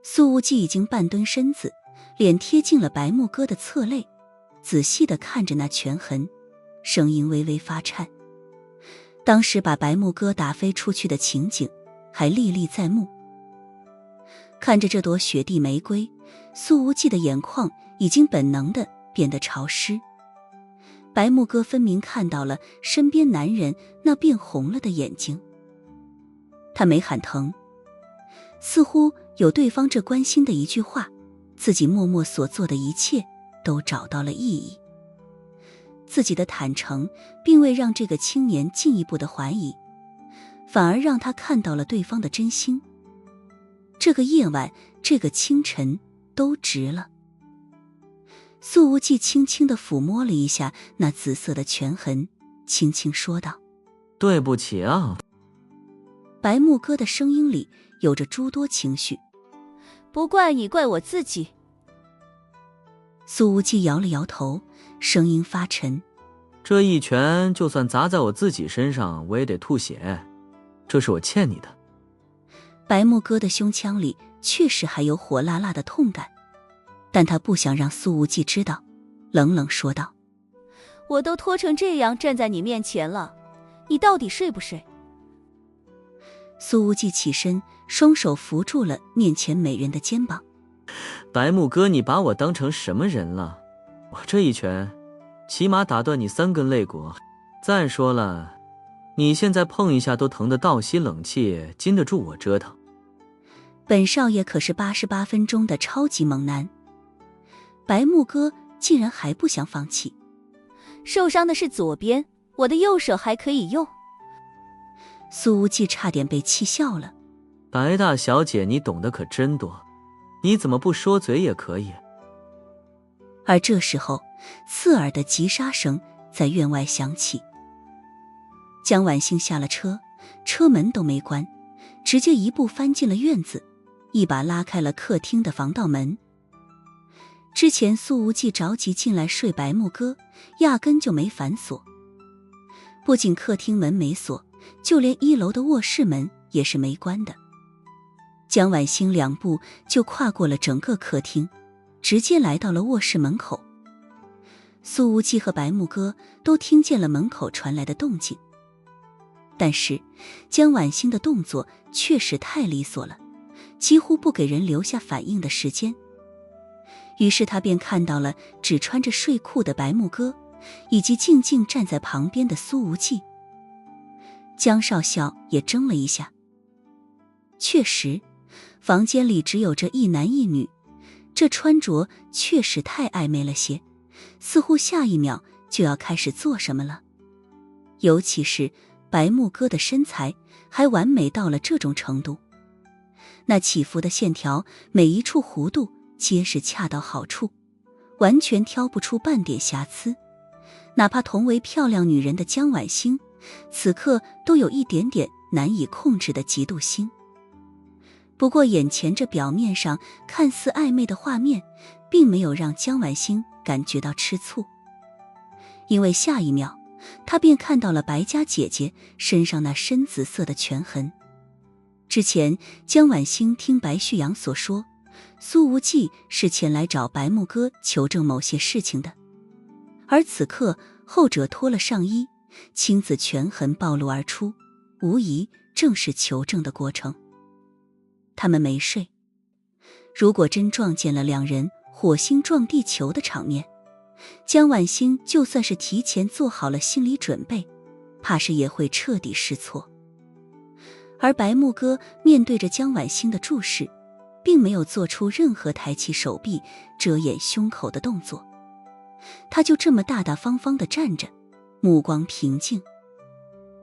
苏无忌已经半蹲身子，脸贴近了白木哥的侧肋，仔细地看着那拳痕，声音微微发颤。当时把白木哥打飞出去的情景还历历在目。看着这朵雪地玫瑰，苏无忌的眼眶已经本能地变得潮湿。白木哥分明看到了身边男人那变红了的眼睛。他没喊疼，似乎有对方这关心的一句话，自己默默所做的一切都找到了意义。自己的坦诚并未让这个青年进一步的怀疑，反而让他看到了对方的真心。这个夜晚，这个清晨都值了。苏无忌轻轻地抚摸了一下那紫色的拳痕，轻轻说道：对不起啊。白木哥的声音里有着诸多情绪。不怪你，怪我自己。苏无忌摇了摇头，声音发沉：这一拳就算砸在我自己身上，我也得吐血，这是我欠你的。白木哥的胸腔里确实还有火辣辣的痛感，但他不想让苏无忌知道，冷冷说道：我都拖成这样站在你面前了，你到底睡不睡？苏无忌起身，双手扶住了面前美人的肩膀。白木哥，你把我当成什么人了？我这一拳起码打断你3根肋骨。再说了，你现在碰一下都疼得倒吸冷气，经得住我折腾。本少爷可是88分钟的超级猛男，白木哥竟然还不想放弃。受伤的是左边，我的右手还可以用。苏无忌差点被气笑了。白大小姐，你懂得可真多，你怎么不说嘴也可以？而这时候，刺耳的急刹声在院外响起。江晚星下了车，车门都没关，直接一步翻进了院子，一把拉开了客厅的防盗门。之前苏无忌着急进来睡白木哥，压根就没反锁。不仅客厅门没锁，就连1楼的卧室门也是没关的。江晚星2步就跨过了整个客厅，直接来到了卧室门口。苏无忌和白木哥都听见了门口传来的动静，但是江晚星的动作确实太利索了，几乎不给人留下反应的时间。于是他便看到了只穿着睡裤的白木哥，以及静静站在旁边的苏无忌。江少校也怔了一下，确实，房间里只有这一男一女，这穿着确实太暧昧了些，似乎下一秒就要开始做什么了。尤其是白木哥的身材还完美到了这种程度，那起伏的线条，每一处弧度皆是恰到好处，完全挑不出半点瑕疵。哪怕同为漂亮女人的江晚星，此刻都有一点点难以控制的嫉妒心。不过眼前这表面上看似暧昧的画面，并没有让江晚星感觉到吃醋，因为下一秒他便看到了白家姐姐身上那深紫色的拳痕。之前江晚星听白旭阳所说，苏无忌是前来找白木哥求证某些事情的，而此刻后者脱了上衣，青紫拳痕暴露而出，无疑正是求证的过程。他们没睡，如果真撞见了2人火星撞地球的场面，江晚星就算是提前做好了心理准备，怕是也会彻底失措。而白木哥面对着江晚星的注视，并没有做出任何抬起手臂遮掩胸口的动作，他就这么大大方方地站着，目光平静。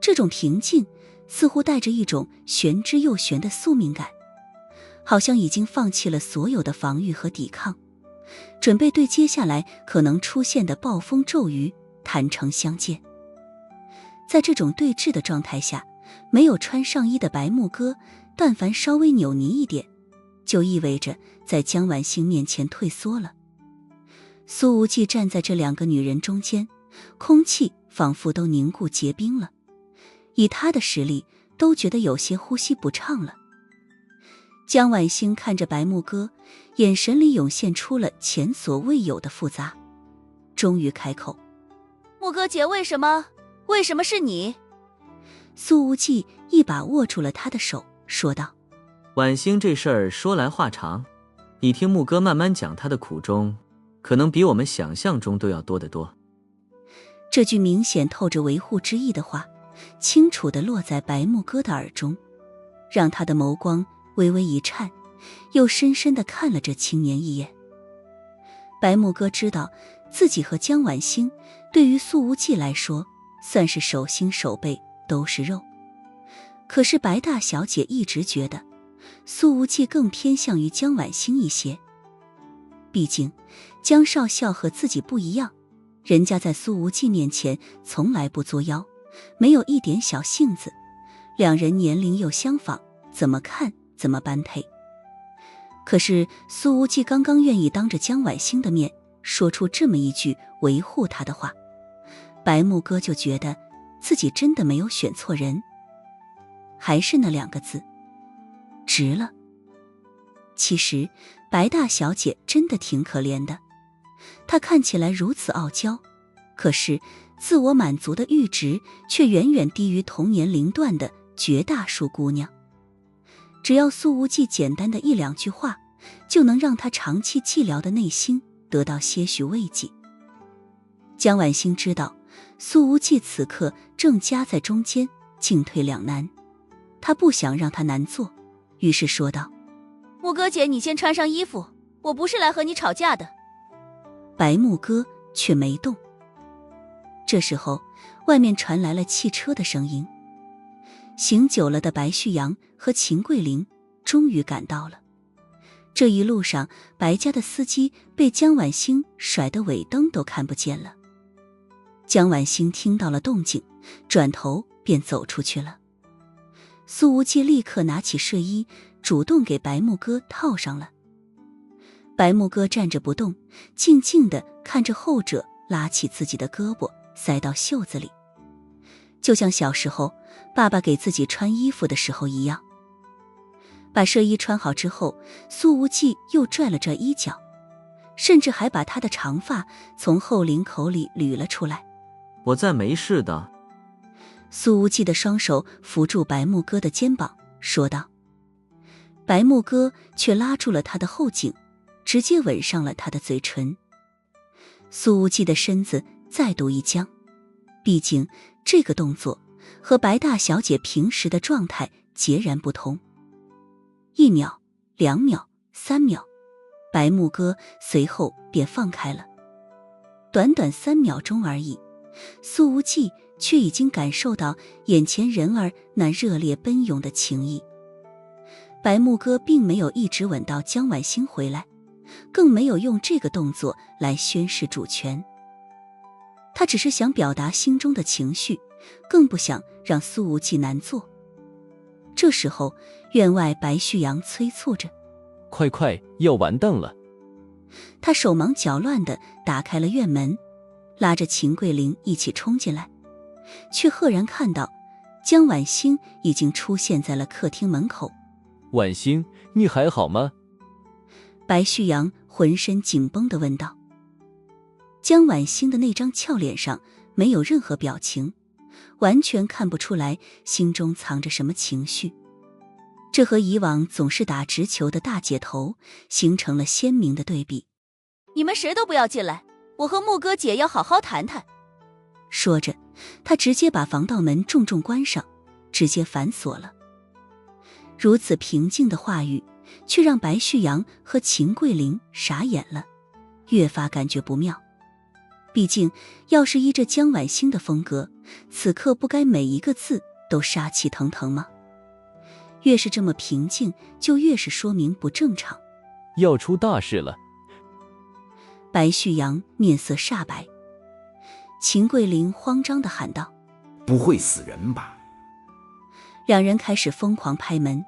这种平静似乎带着一种玄之又玄的宿命感，好像已经放弃了所有的防御和抵抗，准备对接下来可能出现的暴风骤雨坦诚相见。在这种对峙的状态下，没有穿上衣的白木哥但凡稍微扭捏一点，就意味着在江晚星面前退缩了。苏无忌站在这2个女人中间，空气仿佛都凝固结冰了，以他的实力都觉得有些呼吸不畅了。江晚星看着白木哥，眼神里涌现出了前所未有的复杂，终于开口：木哥姐，为什么是你？苏无忌一把握住了他的手，说道：晚星这事儿说来话长，你听木哥慢慢讲他的苦衷，可能比我们想象中都要多得多。这句明显透着维护之意的话，清楚地落在白木哥的耳中，让他的眸光微微一颤，又深深地看了这青年一眼。白木哥知道自己和江晚星对于苏无忌来说算是手心手背都是肉，可是白大小姐一直觉得苏无忌更偏向于江晚星一些。毕竟江少校和自己不一样，人家在苏无忌面前从来不作妖，没有一点小性子，两人年龄又相仿，怎么看怎么般配。可是苏无忌刚刚愿意当着江晚星的面说出这么一句维护他的话，白木哥就觉得自己真的没有选错人，还是那两个字，值了。其实白大小姐真的挺可怜的，她看起来如此傲娇，可是自我满足的阈值却远远低于同年龄段的绝大数姑娘。只要苏无忌简单的一两句话，就能让她长期寂寥的内心得到些许慰藉。江晚星知道苏无忌此刻正夹在中间，进退两难，她不想让他难做，于是说道：木哥姐，你先穿上衣服，我不是来和你吵架的。白木哥却没动。这时候外面传来了汽车的声音，醒久了的白旭阳和秦桂林终于赶到了。这一路上白家的司机被江晚星甩得尾灯都看不见了。江晚星听到了动静，转头便走出去了。苏无忌立刻拿起睡衣，主动给白木哥套上了。白木哥站着不动，静静地看着后者拉起自己的胳膊塞到袖子里，就像小时候爸爸给自己穿衣服的时候一样。把睡衣穿好之后，苏无忌又拽了拽衣角，甚至还把他的长发从后领口里捋了出来。我再没事的。苏无忌的双手扶住白木哥的肩膀，说道。白木哥却拉住了他的后颈，直接吻上了他的嘴唇。苏无忌的身子再度一僵，毕竟这个动作和白大小姐平时的状态截然不同。1秒、2秒、3秒，白木哥随后便放开了。短短3秒钟而已，苏无忌却已经感受到眼前人儿那热烈奔涌的情意。白木哥并没有一直吻到江晚星回来，更没有用这个动作来宣示主权。他只是想表达心中的情绪，更不想让苏无忌难做。这时候院外白旭阳催促着：快快，要完蛋了。他手忙脚乱地打开了院门，拉着秦桂林一起冲进来，却赫然看到江晚星已经出现在了客厅门口。晚星，你还好吗？白旭阳浑身紧绷地问道。江晚星的那张俏脸上没有任何表情，完全看不出来心中藏着什么情绪。这和以往总是打直球的大姐头形成了鲜明的对比。你们谁都不要进来，我和木哥姐要好好谈谈。说着，他直接把防盗门重重关上，直接反锁了。如此平静的话语，却让白旭阳和秦桂林傻眼了，越发感觉不妙。毕竟要是依着江晚星的风格，此刻不该每一个字都杀气腾腾吗？越是这么平静，就越是说明不正常。要出大事了。白旭阳面色煞白，秦桂林慌张地喊道：不会死人吧？两人开始疯狂拍门。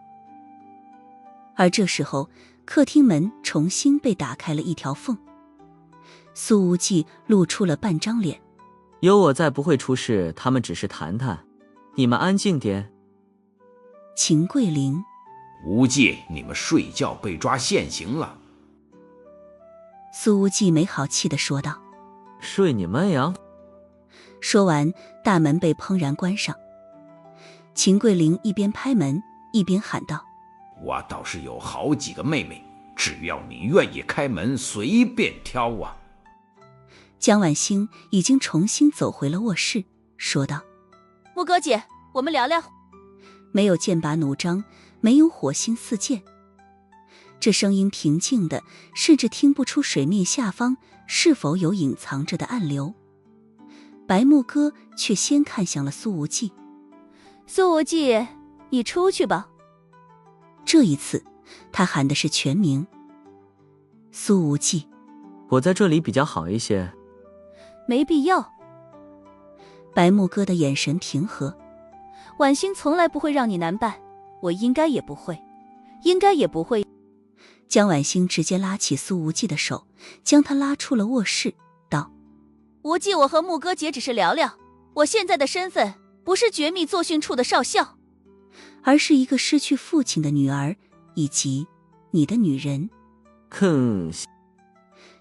而这时候客厅门重新被打开了一条缝，苏无忌露出了半张脸。有我在不会出事，他们只是谈谈。你们安静点。秦桂玲，无忌，你们睡觉被抓现行了。苏无忌没好气地说道。睡你妹啊！说完，大门被砰然关上。秦桂玲一边拍门一边喊道：我倒是有好几个妹妹，只要你愿意开门，随便挑啊。江晚星已经重新走回了卧室，说道：木哥姐，我们聊聊。没有剑拔弩张，没有火星四溅，这声音平静的，甚至听不出水面下方是否有隐藏着的暗流。白木哥却先看向了苏无忌。苏无忌，你出去吧。这一次他喊的是全名。苏无忌，我在这里比较好一些。没必要。白木哥的眼神平和。婉星从来不会让你难办，我应该也不会。江晚星直接拉起苏无忌的手，将他拉出了卧室，道：无忌，我和木哥姐只是聊聊，我现在的身份不是绝密作训处的少校，而是一个失去父亲的女儿，以及你的女人。哼！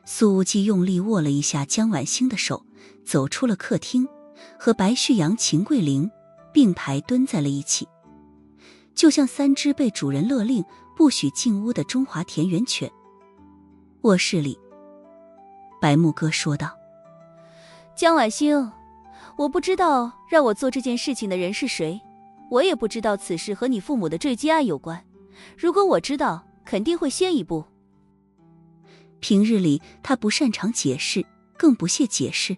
苏无忌用力握了一下江晚星的手，走出了客厅，和白旭阳、秦桂玲并排蹲在了一起，就像三只被主人勒令不许进屋的中华田园犬。卧室里，白木哥说道：江晚星，我不知道让我做这件事情的人是谁，我也不知道此事和你父母的坠机案有关，如果我知道，肯定会先一步。平日里他不擅长解释，更不屑解释，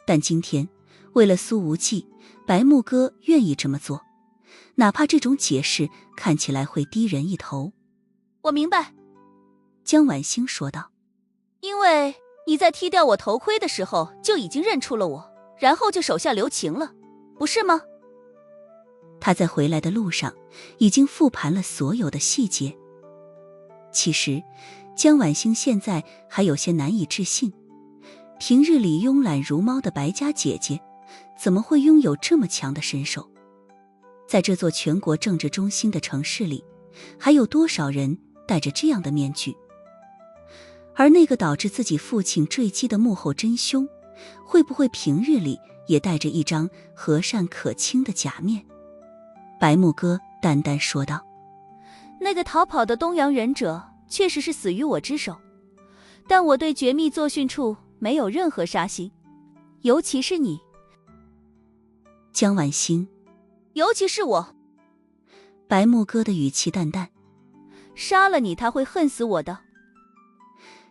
但今天为了苏无忌，白木哥愿意这么做，哪怕这种解释看起来会低人一头。我明白，江晚星说道。因为你在踢掉我头盔的时候就已经认出了我，然后就手下留情了，不是吗？他在回来的路上已经复盘了所有的细节。其实江晚星现在还有些难以置信，平日里慵懒如猫的白家姐姐怎么会拥有这么强的身手？在这座全国政治中心的城市里，还有多少人戴着这样的面具？而那个导致自己父亲坠机的幕后真凶，会不会平日里也戴着一张和善可亲的假面？白木哥淡淡说道：那个逃跑的东洋忍者确实是死于我之手，但我对绝密作训处没有任何杀心，尤其是你，江晚星。尤其是我。白木哥的语气淡淡。杀了你他会恨死我的。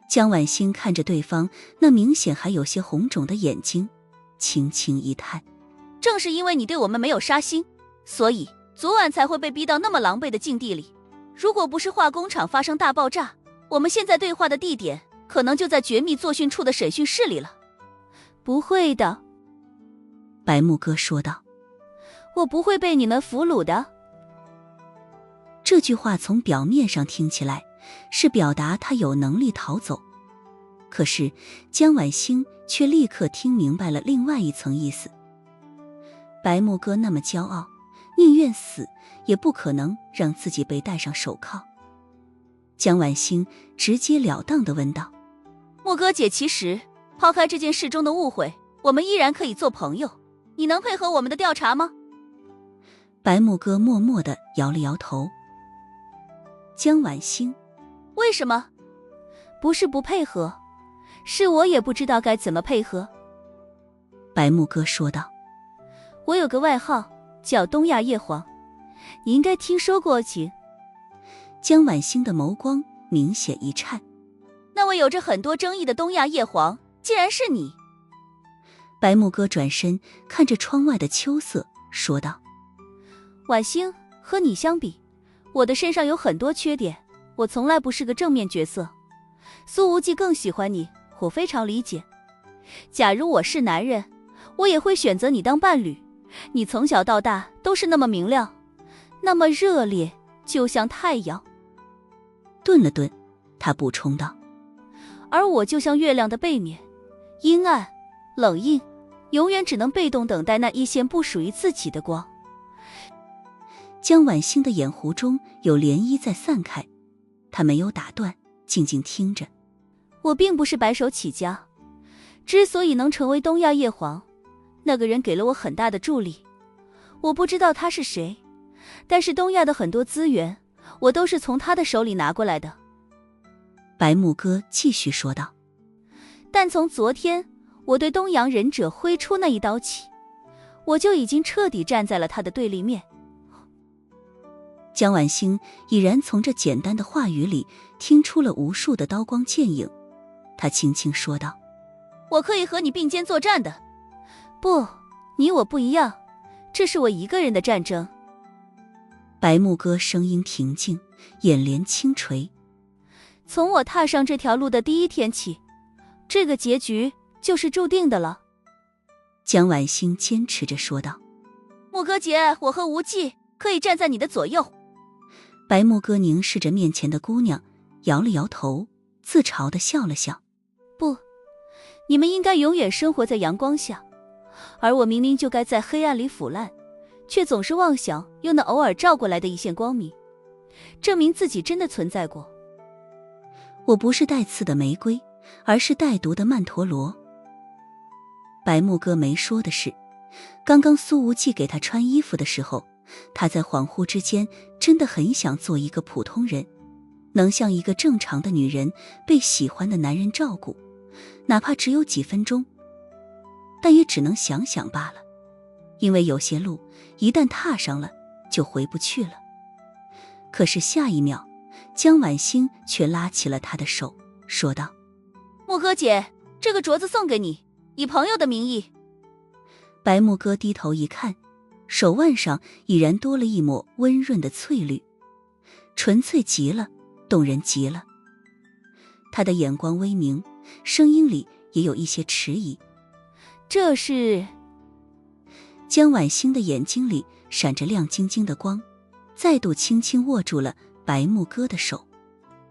江晚星看着对方那明显还有些红肿的眼睛，轻轻一叹。正是因为你对我们没有杀心，所以昨晚才会被逼到那么狼狈的境地里。如果不是化工厂发生大爆炸，我们现在对话的地点可能就在绝密作训处的审讯室里了。不会的，白木哥说道。我不会被你们俘虏的。这句话从表面上听起来是表达他有能力逃走，可是江晚星却立刻听明白了另外一层意思。白木哥那么骄傲，宁愿死也不可能让自己被戴上手铐。江晚星直截了当地问道：木哥姐，其实抛开这件事中的误会，我们依然可以做朋友，你能配合我们的调查吗？白木哥默默地摇了摇头。江晚星，为什么？不是不配合，是我也不知道该怎么配合。白木哥说道。我有个外号叫东亚叶黄，你应该听说过其。江晚星的眸光明显一颤。那位有着很多争议的东亚叶黄竟然是你。白木哥转身看着窗外的秋色说道：晚星，和你相比，我的身上有很多缺点，我从来不是个正面角色。苏无忌更喜欢你，我非常理解。假如我是男人，我也会选择你当伴侣。你从小到大都是那么明亮，那么热烈，就像太阳。顿了顿，他补充道：而我就像月亮的背面，阴暗、冷硬、永远只能被动等待那一线不属于自己的光。江晚星的眼湖中有涟漪在散开，她没有打断，静静听着。我并不是白手起家，之所以能成为东亚叶皇，那个人给了我很大的助力。我不知道他是谁，但是东亚的很多资源，我都是从他的手里拿过来的。白木哥继续说道。但从昨天我对东洋忍者挥出那一刀起，我就已经彻底站在了他的对立面。江晚星已然从这简单的话语里听出了无数的刀光剑影，他轻轻说道：我可以和你并肩作战的。不，你我不一样，这是我一个人的战争。白木哥声音平静，眼帘轻垂。从我踏上这条路的第一天起，这个结局就是注定的了。江晚星坚持着说道。木哥姐，我和无忌可以站在你的左右。白木哥凝视着面前的姑娘，摇了摇头，自嘲地笑了笑。不，你们应该永远生活在阳光下，而我明明就该在黑暗里腐烂，却总是妄想用那偶尔照过来的一线光明，证明自己真的存在过。我不是带刺的玫瑰，而是带毒的曼陀罗。白木哥没说的是，刚刚苏无忌给他穿衣服的时候，他在恍惚之间真的很想做一个普通人，能像一个正常的女人被喜欢的男人照顾，哪怕只有几分钟，但也只能想想罢了。因为有些路一旦踏上了就回不去了。可是下一秒，江晚星却拉起了他的手，说道：木哥姐，这个镯子送给你，以朋友的名义。白木哥低头一看，手腕上已然多了一抹温润的翠绿，纯粹极了，动人极了。他的眼光微明，声音里也有一些迟疑。这是……江晚星的眼睛里闪着亮晶晶的光，再度轻轻握住了白木哥的手。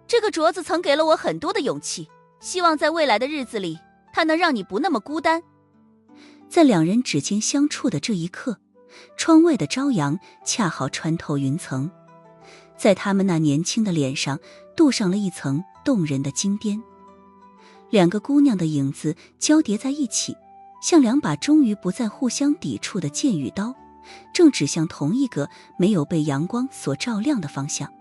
这个镯子曾给了我很多的勇气，希望在未来的日子里，它能让你不那么孤单。在两人指尖相触的这一刻，窗外的朝阳恰好穿透云层，在他们那年轻的脸上镀上了一层动人的金边。两个姑娘的影子交叠在一起，像两把终于不再互相抵触的剑与刀，正指向同一个没有被阳光所照亮的方向。